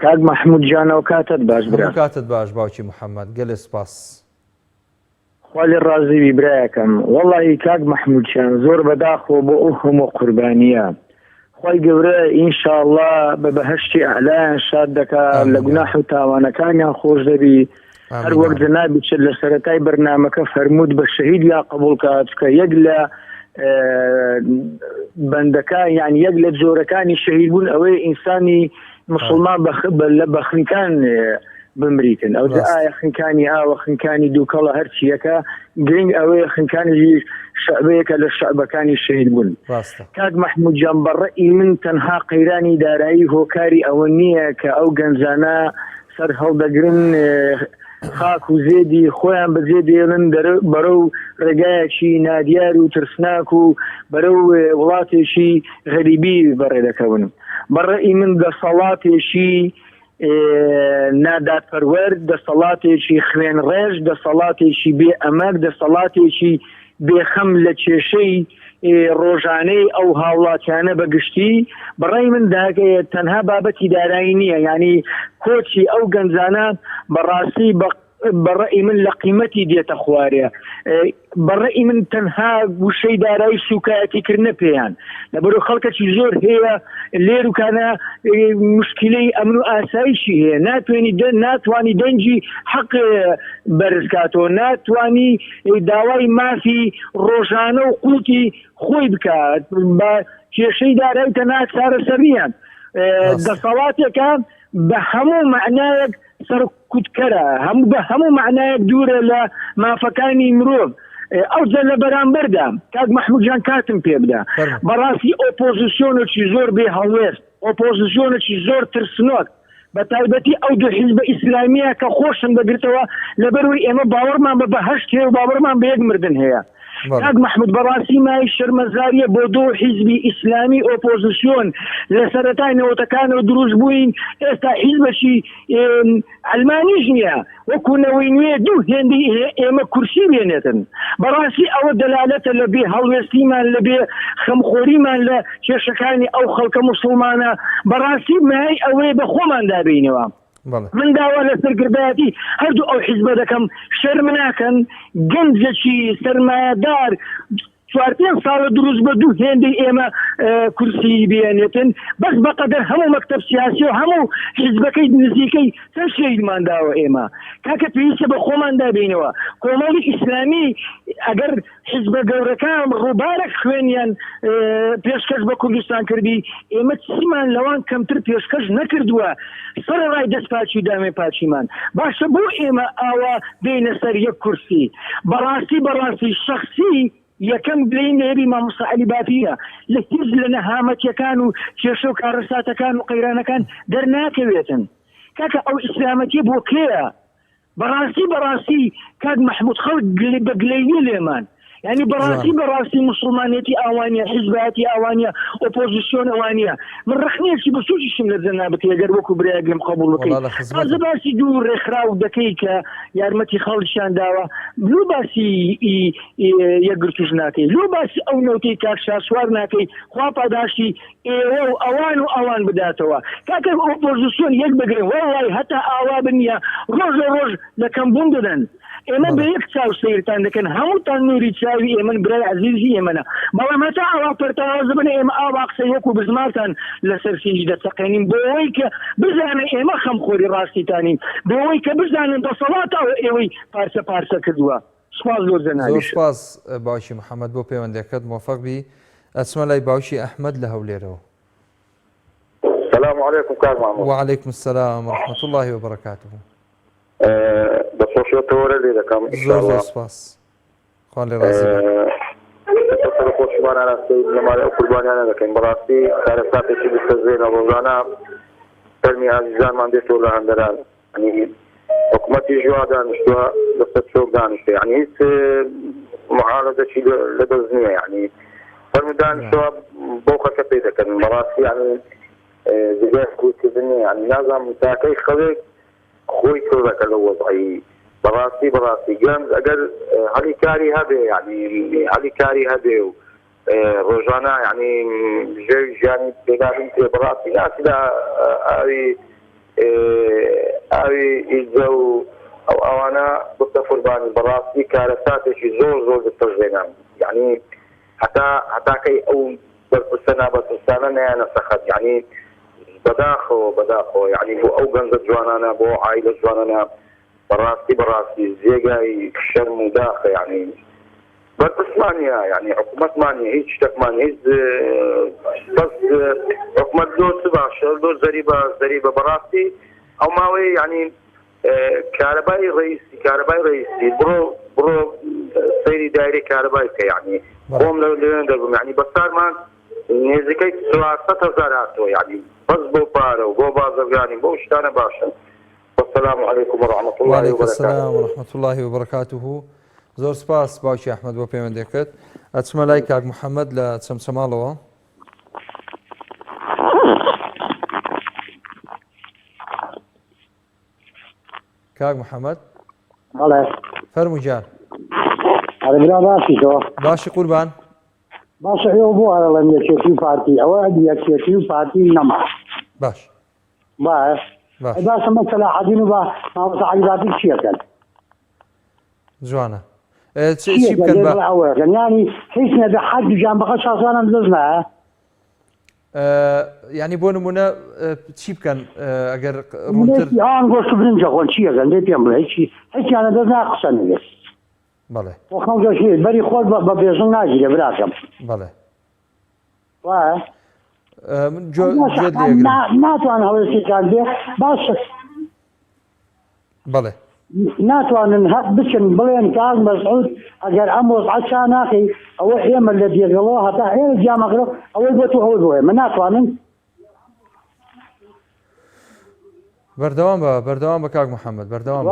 کاک مەحموود جانەوە کاتت باش برا. کاتت باش باوکی محەممەد، گەلێ سپاس. خوا لێ ڕازیوی برایەکەم. وەڵی کاک مەحموودشان زۆر بەداخۆ بۆ ئەو هەموو قوربانیە. خوای گەورە ئینشاءڵڵا بە بەهەشتی ئەعلایان شاد دەکات، لە گوناح و تاوانەکانیان خۆش دەبی. هەر وەک جەنابی چ لە سەرەتای بەرنامەکە فەرموود بە شەهید یا قبوڵ کات کە یەک لە بەندەکان یان یەک لە جۆرەکانی شەهیدبوون ئەوەی ئینسانی مسلمان بە خنکان بمریتن ئەو ئایا خنکانی ئاوە خنکانی دووکەڵە هەرچیەکە گرنگ ئەوەیە خنکانی شعبەیەکە لە شعبەکانی شەهید بوون. کاک مەحموود جان بەڕێی من تەنها قەیرانی دارایی هۆکاری ئەوە نییە کە ئەو گەنجانە سەر هەڵدەگرن خاک و زێدی خۆیان بەجێ دێڵن بەرەو ڕێگایەکی نادیار و ترسناک و بەرەو وڵاتێکی غەریبی بەڕێ دەکەون. بەڕێی من دەسەڵاتێکی نادادپەروەر، دەسەڵاتێکی خوێن ڕێژ، دەسەڵاتێکی بێ ئەمەک، دەسەڵاتێکی بێخەم لە کێشەی ڕۆژانەی ئەو هاوڵاتیانە بەگشتی بەڕێی من تەنها بابەتی دارایی نییە، ینی کۆچی ئەو گەنجانە بەڕاستی بەڕێی من لە قیمەتی دێتە خوارێ. بەڕێی من تەنها گوشەی دارایی سوکایەتیکردنە پێیان لەبەرۆ خەڵکەکی زۆر هەیە لێروکانە مشکلەی ئەمن و ئاسایشی هەیە، ناتوانی دەنجی حەق بەرزکاتەوە، ناتوانی داوای مافی ڕۆژانە و قوتی خۆی بکات بە کێشەی دارایی تەنها چارەسەریان. دەسەڵاتێکە بە هەموو معنایەک سەرکوتکەرە، بە هەموو معنایەک دوورە لە مافەکانی مرۆڤ. ئەو جە لە بەرامبەردا کاک مەحموود جان کاتم پێ بدە بەڕاستی ئۆپۆزیسیۆنێکی زۆر بێ هەڵوێست، ئۆپۆزیسیۆنێکی زۆر ترسنۆک بە تایبەتی ئەو دوو حیزبە ئیسلامیە کە خۆشن دەگرتەوە لەبەروی ئێمە باوەڕمان بە بەهەشت هەیە و باوەڕمان بە یەک مردن هەیە. کاک مەحموود بەڕاستی مای شەرمەزاریە بۆ دۆ حیزبی ئیسلامی ئۆپۆزیسیۆن لە سەرەتای نەوەتەکانەوە دروست بووین، ئێستا حیزبەشی ئەلمانیش نییە وەکو نەوەی نوێ دوو هێندی ئێمە کورسی بێنێتن. بەڕاستی ئەوە دەلالەتە لە بێ هەڵوێستیمان لە بێ خەمخۆریمان لە کێشەکانی ئەو خەڵکە موسڵمانە. بەڕاستی مای ئەوەیە بە خۆمان دابینەوە. من داوا لە سەرگردایەتی هەردوو ئەو حیزبە دەکەم شەرم ناکەن گەنجێکی سەرمایەدار 4-5 ساڵە دروست بە دوو هێندەی ئێمە کورسی بێنێتن بەس بەقەدەر هەموو مەکتەب سیاسی و هەموو حیزبەکەی نزیکەی چەند شەیدمان داوە ئێمە. کاکە پێویستە بە خۆمان دابینەوە کۆمەڵی ئیسلامی ئەگەر حیزبە گەورەکان ڕووبارێک خوێنیان پێشکەش بە کوردستان کردی ئێمە چیمان لەوان کەمتر پێشکەش نەکردووە سەرڕای دەستپاچی و دامێ پاچیمان. باشە بۆ ئێمە ئاوا بینە سەر یەک کورسی. بەڕاستی شەخسی یەکەم بلین لێری مامۆستا عەلی بافیە لە هیچ لە نەهامەتیەکان و کێشە و کارەساتەکان و قەیرانەکان دەرناکەوێتن. کاکە ئەو ئیسلامەتیە بۆ کێیە؟ بەڕاستی کاک مەحموود خەڵک بە گلەیی لێمان، یعنی بەڕاستی مسلمانێتی ئاوانیە، حیزبەتی ئاوانیە، ئۆپۆزیسیۆن ئەوانیە. من ڕخنێکی بە سوچیشم لە جەنابەت ئەگەر وەکو برایگەم قبوڵ بکەیت تازە باسی دوو ڕێکخراو دەکەی کە یارمەتی خەڵکیان داوە لۆ باسی یەکگرتوش ناکەی، لۆ باسی ئەو نەوتەی کاک شاسوار ناکەی، خوا پاداشتی ئێوە و ئەوان بداتەوە. کاکە ئۆپۆزیسیۆن یەک بگرن وەڵڵای هەتا ئاوا بنیە ڕۆژ لە ڕۆژ لە کەمبوون دەدەن. ئێمە بە یەک چاو سیرتان دەکەن هەمووتان نووری چاوی ئێمە برای عزیزی ئێمەە، بەڵام هەتا ئاوا پەرتەوازە بنە ئێمە ئاوا قسەی وەکو بزمارتان لەسەر سینج دەچەقێنین بۆەوەی کە بزانە ئێمە خەمخۆری ڕاستیتانین، بۆەوەی کە بزانن دەسەڵاتەوە ئێوەی پارچە کردووە. سوپاس زۆر زۆر سوپاس باوکی محەممەد بۆ پەیوەندەکەت موفق بی. ئەچمە لای باوکی ئەحمەد لە هەولێرەوە. السلام عليكم كاك محمود. وعليكم السلام ورحمة الله وبركاته. بەخۆشیەوە لێ دەکەم زۆر سپاس خوا لێ ڕازی خۆشیوانە ڕاستی لەماڵی ئەو قوربانیانە دەکەین. بەڕاستی کارەساتێکی بستەزێنە ڕۆژانە فەرمی ئازیزانمان دێتەوە لە هەندەران، حکوومەتی ژوا دانیشتووە لەسەر چۆک دانیشتە، یعنی هیچ معارەزەکی لەدەست نییە، یعنی فەرمی دانیشتووە بۆ خەکە پێ دەکەن. بەڕاستی یعنی زگای کوتکردنی یعنی نازانم تاکەی خەڵک خۆی کردەکە لە وەزعی. بەڕاستی گەنج ئەگەر هەلی کاری هەبێ، یعنی هەلی کاری هەبێ و ڕۆژانە یعنی ژێوی ژیانی پێدابین پێ بەڕاستی ناسیدا ئاوی ئیزە و ئەو ئەوانە بستە قوربانی. بەڕاستی کارەساتێکی زۆر دەستەژێنان، یعنی هەتاکەی ئەو بەرپرسە نابەرپرسانە نەیانە سەخت، یعنی بەداخەوە یعنی بۆ ئەو گەنجە جوانانە بۆ عایلە جوانانە بەڕاستی جێگای شەرم و داخە، یعنی بس اسمانيا يعني حكومة مانيا هيك تكمانيا هيك بس حكومة دو سباشر دو زريبة براسي او ماوي يعني كهربائي رئيسي برو سيري دايري كهربائي يعني قوم لو يعني بس صار ما نزكيت 3,000 يعني بس بو بارو وبو بازرقاني بو شتانه باشا. والسلام عليكم ورحمة الله وعليكم وبركاته. السلام ورحمة الله وبركاته. زۆر سپاس باوکی ئەحمەد بۆ پەیوەندیەکەت. ئەچمە لای کاک محەممەد لە چەمچەماڵەوە. کاک محەممەد فەرموو جان. باشی قوربان. باشە ئێوە بۆ هەڵەم یەکێتی و پارتی ئەوە یەکێتی و پارتی نەما باش باشە مەسەلا حەدین و بە مامۆستا عەلیزادی چیەکەن جوانە چی بکەن ینی هیچ نەبێ حەد جان بەخە شاسوانم دەستنە ینی بۆ نمونە چی بکەن ئەگەر ڕوونتر یان گۆشت برنجە خۆن چیەکەن دێ پێم بڵێ هیچیانە دەست ناقسە نەبێت بەڵێ خەڵکەشی بەری خۆت بە بێژن ناگیرێ براکەم بەڵێ ناتوان هەڵێستێکان بێ باشە بەڵێ ناتوانن بچن بڵێن کاک مەسعود ئەگەر ئەم وەزعە ناکەی ئەوە ئێمە لە دێگەڵەوە هەتا ئێرە جامەکڕە ئەوەی بۆ تو ئەوەی بۆ ئێمە ناتوانن بەردەوام بە کاک محەممەد بەردەوام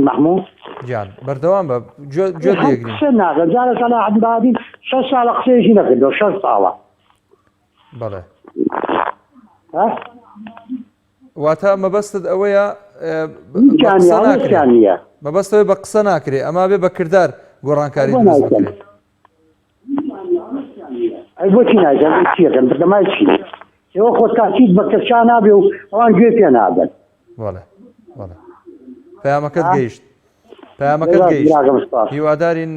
محموود گیان بەردەوام بە گوێ لێگرین ناکەن جارە ساڵە عەبدادی 6 ساڵە قسەیەکی نەکردەوە 6 ساڵە بەڵێ واتە مەبەستت ئەوەیە مەبەستەوەی بە قسە ناکرێ ئەما بێ بە کردار گۆڕانکاری دروست بکرێت ئەی بۆچی نایکەن چیەکەن بردەمای چی ئێوە خۆت کاچیت بە کەسا نابێ و ئەوان گوێ پێ نابن بەڵێ پەیامەکەت گەیشت هیوادارین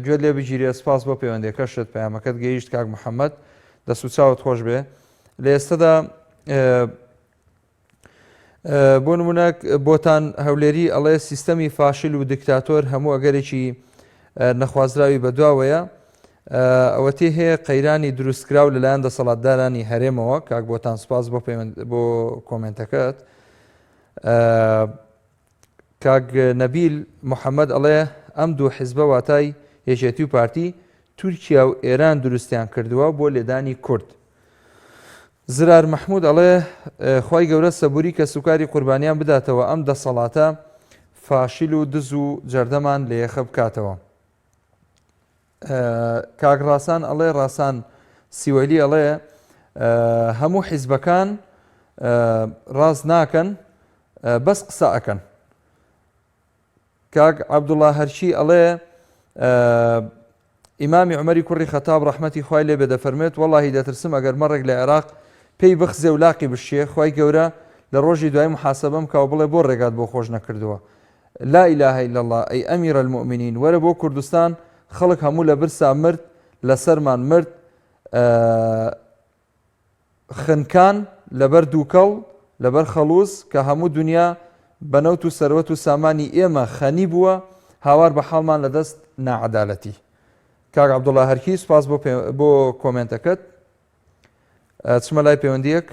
گوێ لێ بگیرێ سپاس بۆ پەیوەندیەکەشت پەیامەکەت گەیشت کاک محەممەد دەست و چاوت خۆش بێ لە ئێستادا بۆ نمونە بۆتان هەولێری ئەڵێ سیستەمی فاشل و دیکتاتۆر هەموو ئەگەرێکی نەخوازراوی بەدواوەیە ئەوەتی هەیە قەیرانی دروستکراو لەلایەن دەسەڵاتدارانی هەرێمەوە کاک بۆتان سپاس بۆ کۆمنتەکەت کاک نەبیل محەممەد ئەڵێ ئەم دوو حیزبە واتای یەکێتی و پارتی تورکیا و ئێران دروستیان کردووە بۆ لێدانی کورد زرار مەحموود ئەڵێ خی گەورە سەبووری کە سوکاری قوربانیان بداتەوە ئەم دەسەڵاتە فاشیل و دز و جەردەمان لە یەخە بکاتەوە کاک ڕاسان ئەڵێ ڕاسان سیوەلی ئەڵێ هەموو حیزبەکان ڕاست ناکەن بەس قسە ئەکەن کاک عەبدوڵڵا هەرچی ئەڵێ ئیمامی عومەری کوڕی خەتاب ڕەحمەتی خوای لێ بێ دەفەرمێت وەڵڵاهی دەترسم ئەگەر مەڕێک لە عێراق پێی بخزێ و لاقی بشێ خوای گەورە لە ڕۆژی دوای محاسەبەم کاو بڵێ بۆ ڕێگات بۆ خۆش نەکردووە لا ئیلاهە ئیلا الله ئەی ئەمیرە المؤمنین وەرە بۆ کوردستان خەڵک هەموو لە برسا مرد لە سەرمان مرد خنکان لەبەر دووکەڵ لەبەر خەڵوز کە هەموو دنیا بەنەوت و سەروەت و سامانی ئێمە خەنی بووە هاوار بە حاڵمان لەدەست ناعەدالەتی کاک عەبدوڵڵا هەرکی سپاس بۆ کۆمنتەکەت چمە لای پەیوەندیەک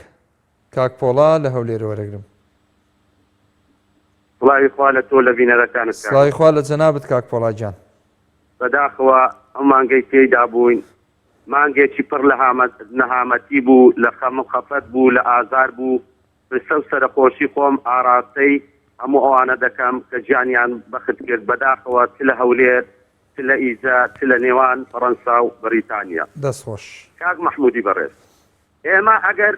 کاک پۆڵا لە هەولێرە وەرەگرم سڵاوی خوا لە تۆ لە بینەرەکانت سڵاوی خوا لە جەنابەت کاک پۆڵا گیان بەداخەوە ئەم مانگەی تێیدا بووین مانگێکی پڕ لە نەهامەتی بوو لە خەفەت بوو لە ئازار بوو پرسە و سەرخۆشی خۆم ئاراستەی هەموو ئەوانە دەکەم کە گیانیان بەخت کرد بەداخەوە چ لە هەولێر چ لە ئیزا چ لە نێوان فەڕەنسا و بەریتانیا دەستخۆش کاک مەحموودی بەڕێز ئێمە ئەگەر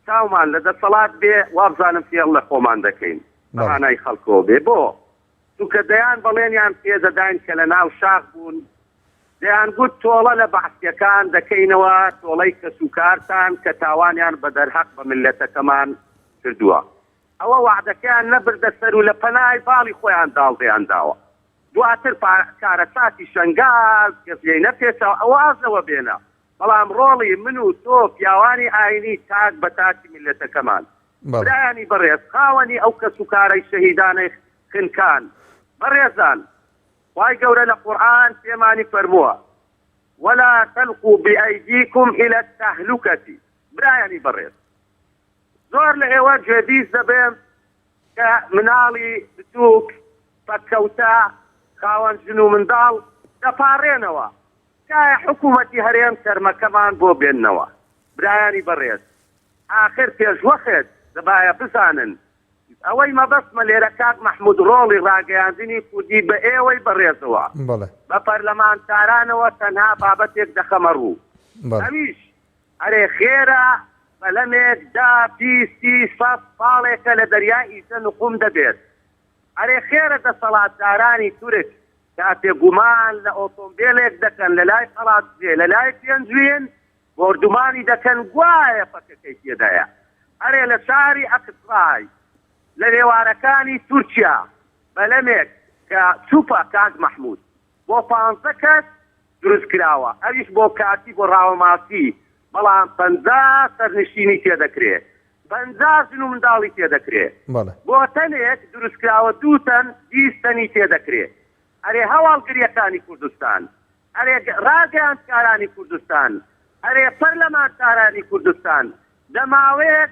چاومان لە دەسەڵات بێ وابزانم فێڵ لە خۆمان دەکەین بەهانای خەڵکۆ بێ بۆ چونکە دەیان بەڵێنیان پێدەداین کە لە ناو شاخ بوون دەیان گوت تۆڵە لە بەحسیەکان دەکەینەوە تۆڵەی کەسوکارتان کە تاوانیان بە دەرهەق بە ملەتەکەمان کردووە ئەوە وعدەکەیان نەبردە سەر و لە پەنای باڵی خۆیان داڵغیان داوە دواتر کارەساتی شەنگاز کەسیەی نەپێچەوە ئەوازەوە بێنە بەڵام ڕۆڵی من و تۆ پیاوانی ئاینی تاک بە تاکی ملەتەکەمان برایانی بەڕێز خاوەنی ئەو کەسوکارەی شەهیدانەی خنکان بەڕێزان خی گەورە لە قورآن پێمانی فەرمووە ولا تلقوا بأيديكم إلى التهلكة برایانی بەڕێز زۆر لە ئێوە گوێبیست دەبێم کە مناڵی بچووک پەککەوتە خاوەن ژن و منداڵ دەپارڕێنەوە کایە حکوومەتی هەرێم تەرمەکەمان بۆ بێننەوە برایانی بەڕێز آخر پێشوەخێت دەبایە بزانن ئەوەی مەبەستمە لێرە کاک مەحموود ڕۆڵی ڕاگەیاندنی کوردی بە ئێوەی بەڕێزەوە بە پەرلەمانتارانەوە تەنها بابەتێک دەخەمە ڕوو ئەویش ئەرێ خێرە بەلەمێک دا پیسی سەد ساڵێکە لە دەریای ئیسە نقوم دەبێت ئەرێ خێرە دەسەڵاتدارانی تورک کاتێ گومان لە ئۆتۆمبیلێک دەکەن لە لای قەڵاتجێ لە لای پێنجوێن بۆردومانی دەکەن گوایە پەکەکەی تێدایە ئەرێ لە شاری ئەکسڕای لە لێوارەکانی تورکیا بەلەمێک کە چوپە کاک مەحموود بۆ 15 کەس دروست کراوە ئەویش بۆ کاتی بۆ ڕاوەماسی بەڵام 50 سەرنشینی تێدەکرێت 50 ژن و منداڵی تێدەکرێت بۆ تەنێک دروستکراوە 2 تەن 20 تەنی تێدەکرێت ئەرێ هەواڵگریەکانی کوردستان ئەرێ ڕاگەیاندکارانی کوردستان ئەرێ پەرلەمانتارانی کوردستان دەماوێت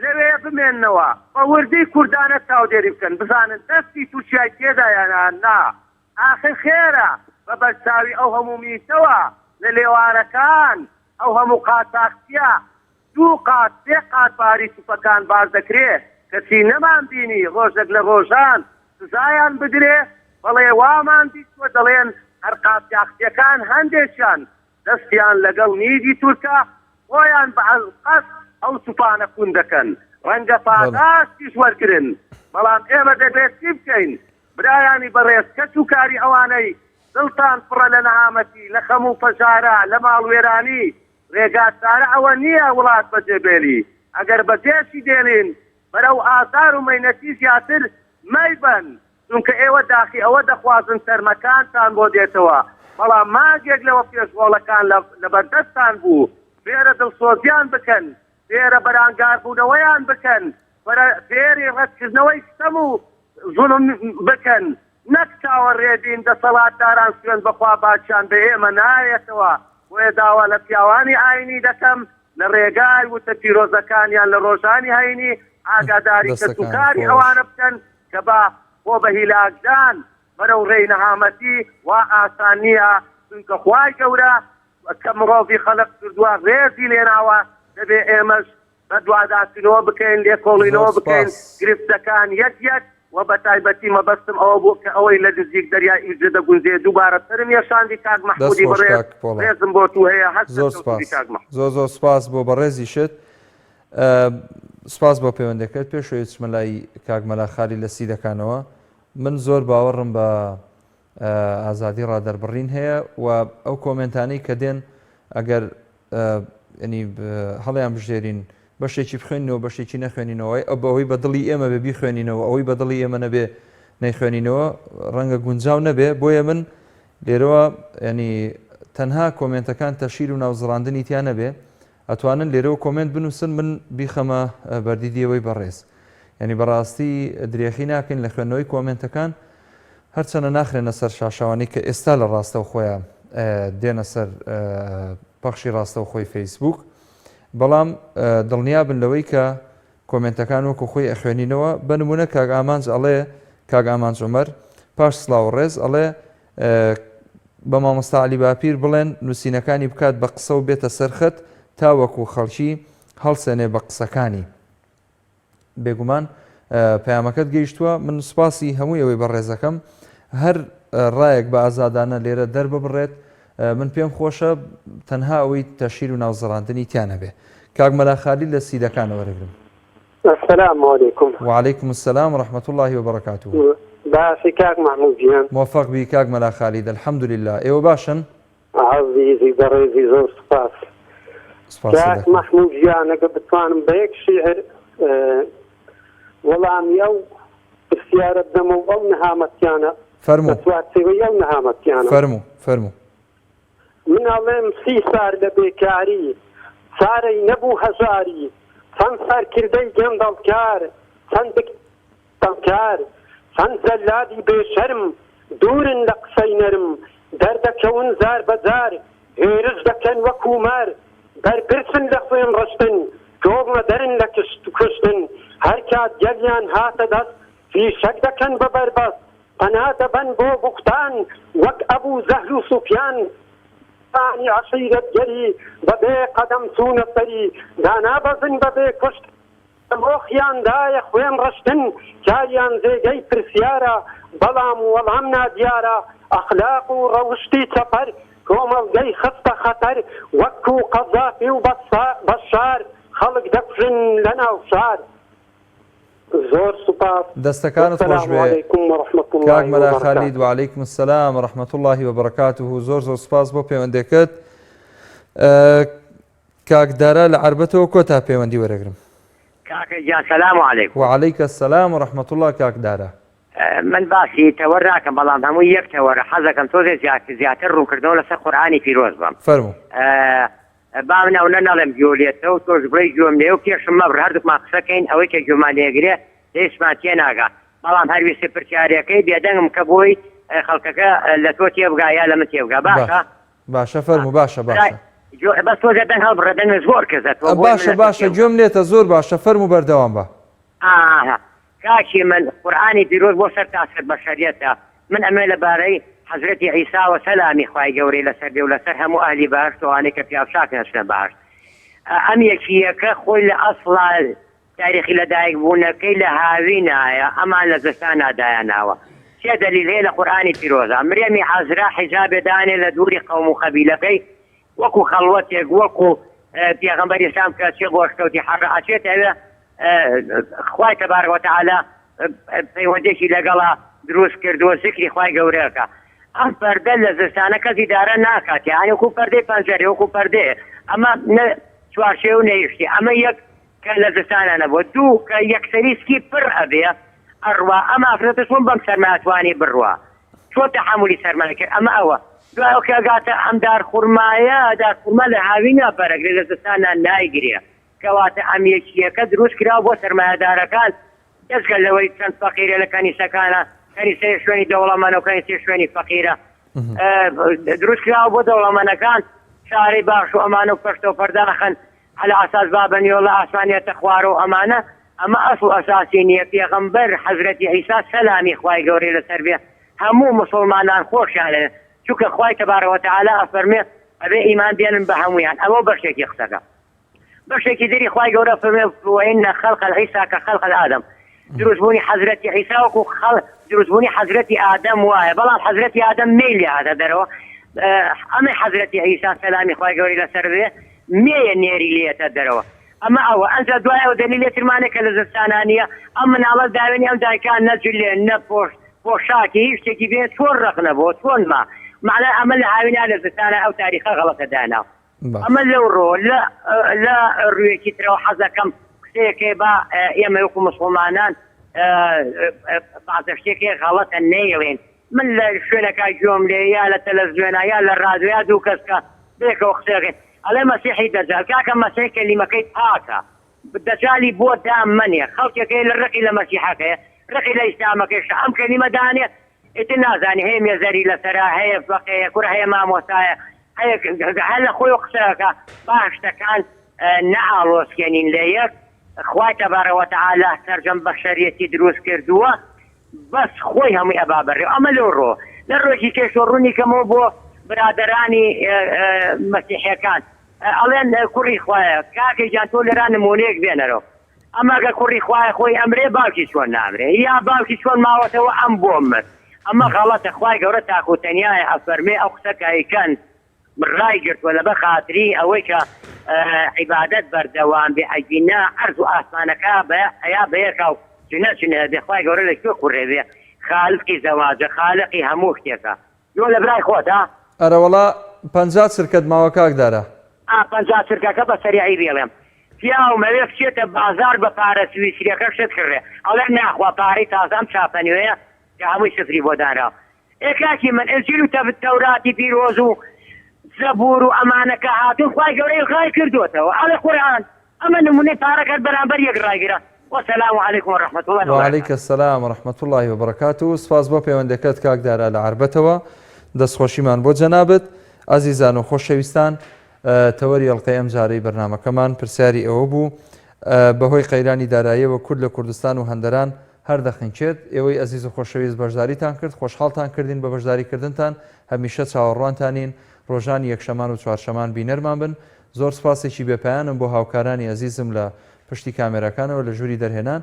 لەوێ بمێننەوە بە وردی کوردانە چاودێری بکەن بزانن دەستی تورکیای تێدایانان نا ئاخر خێرە بە بەرچاوی ئەو هەموو میتەوە لە لێوارەکان ئەو هەموو قاتاقچیە 2 قات 3 قات باری توپەکان باز دەکرێت کەسی نەمان بینی ڕۆژێک لە ڕۆژان سزایان بدرێ بەڵێ وامان دیتوە دەڵێن هەر قاتاقچیەکان هەندێکیان دەستیان لەگەڵ نیدی تورکە خۆیان بە قەس ئەو سوپانە کون دەکەن ڕەنگە پاداشتیش وەرگرن بەڵام ئێمە دەبێت چی بکەین برایانی بەڕێز کەس و کاری ئەوانەی دڵتان پڕە لە نەهامەتی لە خەم و پەژارە لە ماڵوێرانی ڕێگاتارە ئەوە نییە وڵات بەجێبێری ئەگەر بەجێشی دێنین بەرەو ئازار و مەینەتی زیاتر مەیبەن چونکە ئێوە داخی ئەوە دەخوازن تەرمەکانتان بۆ دێتەوە بەڵام ماگێک لەوە پێشوەڵەکان لە بەردەستان بوو فێرە دڵسۆزیان بکەن فێرە بەرانگاربوونەوەیان بکەن فێری ڕەتکردنەوەی ستەم و زوڵم بکەن نەک چاوەڕێبین دەسەڵاتداران سوێن بەخوا باچیان بە ئێمە نایەتەوە بۆیە داوا لە پیاوانی ئاینی دەکەم لە ڕێگای وتە پیرۆزەکانیان لە ڕۆژانی هەینی ئاگاداری کەسوکاری ئەوانە بکەن کە بە بۆ بە هیلاکدان بەرەو ڕێی نەهامەتی وا ئاسان نییە چونکە خوای گەورە کە مرۆڤی خەلق کردووە ڕێزی لێناوە دەبێ ئێمەش بە دوواداچنەوە بکەین لێکۆڵینەوە بکەین گرفتەکان یەک و بە تایبەتی مەبەستم ئەوە بوو کە ئەوەی لە نزیک دەریای ئیجە دەگونجێ دووبارە سەرم یەشاندی کاک مەحموودی بەڕێز ڕێزم بۆ تو هەیە زۆر سپاس بۆ بەڕێزیشت سپاس بۆ پەیوەندەکەت پێشەوەی چمە لای کاک مەلا خالی لە سیدەکانەوە من زۆر باوەڕم بە ئازادی ڕادەربڕین هەیە و ئەو کۆمنتانەی کە دێن ئەگەر ینی هەڵیان بژێرین بەشێکی بخوێنینەوە بەشێکی نەخوێنینەوەی ئەو بەوەی بە دڵی ئێمە بێ بیخوێنینەوە ئەوەی بە دڵی ئێمە نەبێ نەیخوێنینەوە ڕەنگە گونجاو نەبێ بۆیە من لێرەوە ینی تەنها کۆمنتەکان تەشیر و ناوزڕاندنی تیا نەبێ ئەتوانن لێرەوە کۆمنت بنووسن من بیخەمە بەردیدیەوەی بەڕێز ینی بەڕاستی درێخی ناکەین لە خوێندنەوەی کۆمنتەکان هەرچەنە ناخرێنە سەر شاشەوانی کە ئێستا لە ڕاستە و خۆیان دێنە سەر پەخشی ڕاستە و خۆی فەیسبوک بەڵام دڵنیا بن لەوەی کە کۆمنتەکان وەکو خۆی ئەخوێنینەوە بنمونە کاک ئامانج ئەڵێ کاک ئامانج عومەر پاش سڵاو ڕێز ئەڵێ بە مامۆستا عەلی باپیر بڵێن نووسینەکانی بکات بە قسە و بێتە سەرخەت تا وەکو خەڵکی هەڵسێنێ بە قسەکانی بێگومان پەیامەکەت گەیشتووە من سوپاسی هەمووی ئەوەی بەڕێزەکەم هەر ڕایەک بە ئازادانە لێرە دەرببڕێت من پێم خۆشە تەنها ئەوەی تەشیر و ناوزڕاندنی تیانە بێ کاک مەلا خالی لە سیدەکانەوە وەرەگرم السلام علیکم وعلیکم السلام ورحمة الله وبركاته باشی کاک محمود گیان موفق بی کاک مەلا خالید الحەمدولله ئێوە باشن عزیزی بەڕێزی زۆر سپاس کاک محمود گیان ئەگە بتوانم بە یەک شیعر وەڵامی ئەو پرسیارە بدەمەوە ئەو نەهامەتیانە فەرموو بەسوارچێوەی ئەو نەهامەتیانە فەرموو من ئەڵێم 30 سار لە بێکاری چارەی نەبوو هەژاری چەند سەرکردەی گەندەڵکار چەندێک تەمکار چەند جەلادی بێشەرم دوورن لە قسەی نەرم دەردەکەون زار بەجار هێرش دەکەن وەکو مار بەرپرسن لە خوێن ڕشتن تۆمە دەرن لە کشت و کوشتن هەر کات گەلیان هاتە دەست فیشەک دەکەن بە بەربەست پەنا دەبەن بۆ بوختان وەک ئەبوو زەهل و سوفیان انی عشیرەتگەری بەبێ قەدەم چوونە سەری دانابەزن بەبێ کوشت مۆخیاندایە خوێن ڕشتن کاریان جێگەی پرسیارە بەڵام وەڵام نادیارە ئەخلاق و ڕەوشتی چەپەر کۆمەڵگەی خستە خەتەر وەکو قەزافی و بەشار خەڵک دەکوژن لە ناو شار زۆر سوپاس دەستەکانت خۆش بێ کاک مەلا خالید و عەلەیکم السەلام و ڕەحمەتوڵڵاهی و بەڕەکاتوه زۆر زۆر سوپاس بۆ پەیوەندیەکەت کاک دارا لە عەربەتەوە کۆتا پەیوەندی وەرەگرم کاکە گیان سەلام عەلەیکم وعەلەیکە السەلام و ڕەحمەتوڵڵا کاک دارا من باسی تەوەر ناکەم بەڵام هەموو یەک تەوەرە حەزەکەم تۆزێ زیاتر ڕوونکردنەوە لەسەر قورئانی پیرۆز بم فەرموو بام ناونە نەڵێم گوێلێتەوە تۆش بڵێ گوێم لێ و پێشم مەبر هەردووکمان قسەکەین ئەوەی کە گوێمان لێگرێ دەیسمان تێناگا بەڵام هەرویستە پرسیارەکەی بێدەنگم کە بۆی خەڵکەکە لە تۆ تێبگا یا لە من تێبگا باشە باشە فەرموو باشە بەس تۆ دەنگ هەڵبڕە دەنگ زۆر کەزێتەوە باشە گوێم لێتە زۆر باشە فەرموو بەردەوام بە کاکی من قورئانی پیرۆز بۆ سەر تاسر بەشەریەتە من ئەمێ لەبارەی حەزرەتی عیسا و سەلامی خوای گەورەی لەسەر بێ و لەسەر هەموو ئەهلی بەهەشت تۆوانەی کە پیاوچاکن ئەچنە بەهەشت ئەم یەکیەکە خۆی لە ئەسڵا تاریخی لەدایکبوونەکەی لە هاوینایە ئەمان لە زستان نادایاناوە چێ دەلیل هەیە لە قورئانی پیرۆزە مریەمی عەزرا حیجابێ دانێ لە دووری قەوم و خەبیلەکەی وەکو خەڵوەتێک وەکو پێغەمبەری ئیسلام کە چێ گۆشتکەوتی حەڕە ئەچێتەوێ خوای تەبارەک وتەعالا پەیوەندێکی لەگەڵا دروست کردووە ذکری خوای گەورەیەکە ئەم پەردە لە زستانە کەسی دارە ناکات یعنی وەکو پەردەی پەنجەرە وەکو پەردەیە ئەمە چوارچێ و نەیشتی ئەمە یەک کە لە زستانە نەبووە دوو کە یەکسەریسکی پڕ ئەبێ ئەڕوا ئەمە ئافرەتە چۆن بەم سەرمایەتوانی بڕوە چۆن تەحمولی سەرمایە کرد ئەمە ئەوە دوای کە گاتە ئەم دارخورمایە دارخورما لە هاوینە پەرەگرێ لە زستانە نایگرێ کەواتە ئەم یەکیەکە دروست کراوە بۆ سەرمایەدارەکان دەستگەل لەوەی چەند فەقیرە لە کەنیسەکانە کەنیسەی شوێنی دەوڵەمەند و کەنیسەی شوێنی فەقیرە دروست کراوە بۆ دەوڵەمەندەکان شارەی باش و ئەمانە و پەشتە و پەرداخن على ئاساس بابەنیۆڵە ئاسمانیەتە خوارە و ئەمانە ئەمە ئەسڵ ئەساسی نییە پێغەمبەر حەزرەتی عیسا سەلامی خوای گەورەی لەسەر بێ هەموو مسڵمانان خۆشیانە چونکە خوای تەبارەک وتەعالا ئەفەرمێ ئەبێ ئیمان بێنن بە هەموویان ئەوە بەشێکی قسەکە بەشێکی دەری خوای گەورە فەرمێ وئین خەلق العیسا کەخەلق الئادەم دروستبوونی حەزرەتی عیسا وەکو دروستبوونی حەزرەتی ئادەم وایە بەڵام حەزرەتی ئادەم مەیلی هاتە دەرەوە ئەمە حەزرەتی عیسا سەلامی خوای گەورەی لەسەر بێ مێیە نێری لێتە دەرەوە ئەمە ئەوە ئەنجا دوایەوە دەلیلێ ترمانێکە لە زستانانیە ئەم مناڵە داوێنی ئەم دایکان نەجلێ نەپۆش پۆشاکی هیچ شتێکی بێت چۆن ڕق نەبووە چۆن ما معنای ئەمە لە هاوینا لە زستانە ئەو تاریخە غەڵەتە دانا ئەمە لەو ڕۆ لە ڕوویەکی ترەوە حەزەکەم قسەیەکێ با ئێمە وەکو مسڵمانان بەعزە شتێکی غەڵەتە نەیڵێن من لە شوێنەکە گوێم لێ یا لە تەلەڤیزیۆنە یا لە ڕادیۆ یا دوو کەسکە بێکەوە قسەکەین ئەڵێ مەسیحی دەجال کاکە مەسیح کەلیمەکەی پاکە دەجالی بۆ دامەنێ خەڵکێکەکەی لە ڕقی لە مەسیحەکەیە ڕقی لە ئیسلامەکەیشە ئەم کەلیمە دانێ ئیتر نازانی هەیە مێزەری لەسەرا هەیە فەقێیە کوڕ هەیە مامۆستایە هەر لە خۆی قسەکە باشتەکان نەئاڵۆسکێنین لە یەک خوای تەبارەک وتەعالا سەرجەم بەشەریەتی دروست کردووە بەس خۆی هەمووی ئەبا بەڕێ ئەمە لەو ڕۆ لە ڕۆژی کێشۆڕوونی کەمەوە بۆ برادرانی مەسیحیەکان ئەڵێن کوڕی خوایە کاکەی جان تۆ لێران نمونەیەک بێنەرەوە ئەمەگە کوڕی خوایە خۆی ئەمرێ باوکی چۆن نامرێ یا باوکی چۆن ماوەتەوە ئەم بۆ مرد ئەمە غەڵەتە خوای گەورە تاکوتەنیایە ئەفەرمێ ئەو قسەکەیکەن ڕای گرتووە لە بەخاتری ئەوەی کە عیبادەت بەردەوام بێ ئەگینا عەرز و ئاسمانەکە ئەیا بەیەکە و چنە بێ خوای گەورە لەکوێ کوڕێ بێ خالقی زەواجە خالقی هەموو شتێکە یۆ لە برای خۆت ها ئەرە وەڵا 50 سرکەت ماوە کاکدارە 50 سرکەکە بە سەریعی بێڵێم پیاومەوێ بچێتە بازار بە پارە سویسریەکە شت کڕێ ئەڵێ ناخوا پارەی تازەم چاپەنوێیە کە هەمووی سفری بۆ دانراوە ئێکاکی من ئەنجیل و تەوراتی پیرۆز و زەبور و ئەمانەکە هاتون خوای گەورەی ڕای کردوتەوە ئەڵێ قورئان ئەمە نمونەی پارەکەت بەرامبەر یەک ڕایگرە والسلام عليكم ورحمة الله وبركاته. وعليك السلام ورحمة الله وبركاته. سپاس بۆ پەیوەندەکەت کاک دارا لە عربەتەوە دەستخۆشیمان بۆ جەنابەت. ئازیزان و خۆشەویستان، تەوەری ئەڵقەی ئەم جارەی بەرنامەکەمان پرسیاری ئەوە بوو بەهۆی قەیرانی داراییەوە کورد لە کوردستان و هەندەران هەر دەخینچێت. ئێوەی ئەزیز و خۆشەویست بەشداریتان کرد، خۆشحاڵتان کردین بە بەشداریکردنتان، هەمیشە چاوەڕوانتانین، ڕۆژانی یەکشەمان و چوارشەمان بینەرمان بن. زۆر سپاسێکی بێپایانم بۆ هاوکارانی ئەزیزم لە پشتی کامێرەکانەوە لە ژووری دەرهێنان.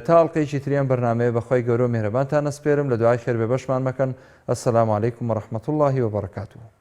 تا ئەڵقەیەکی تریان بەرنامەیە بەخوای گەورە و میهرەبانتان ئەسپێرم، لە دوعای خێر بێبەشمان مەکەن. ئەسەلام عەلەیکوم وەڕەحمەتوڵڵاهی وبەڕەکاتوه.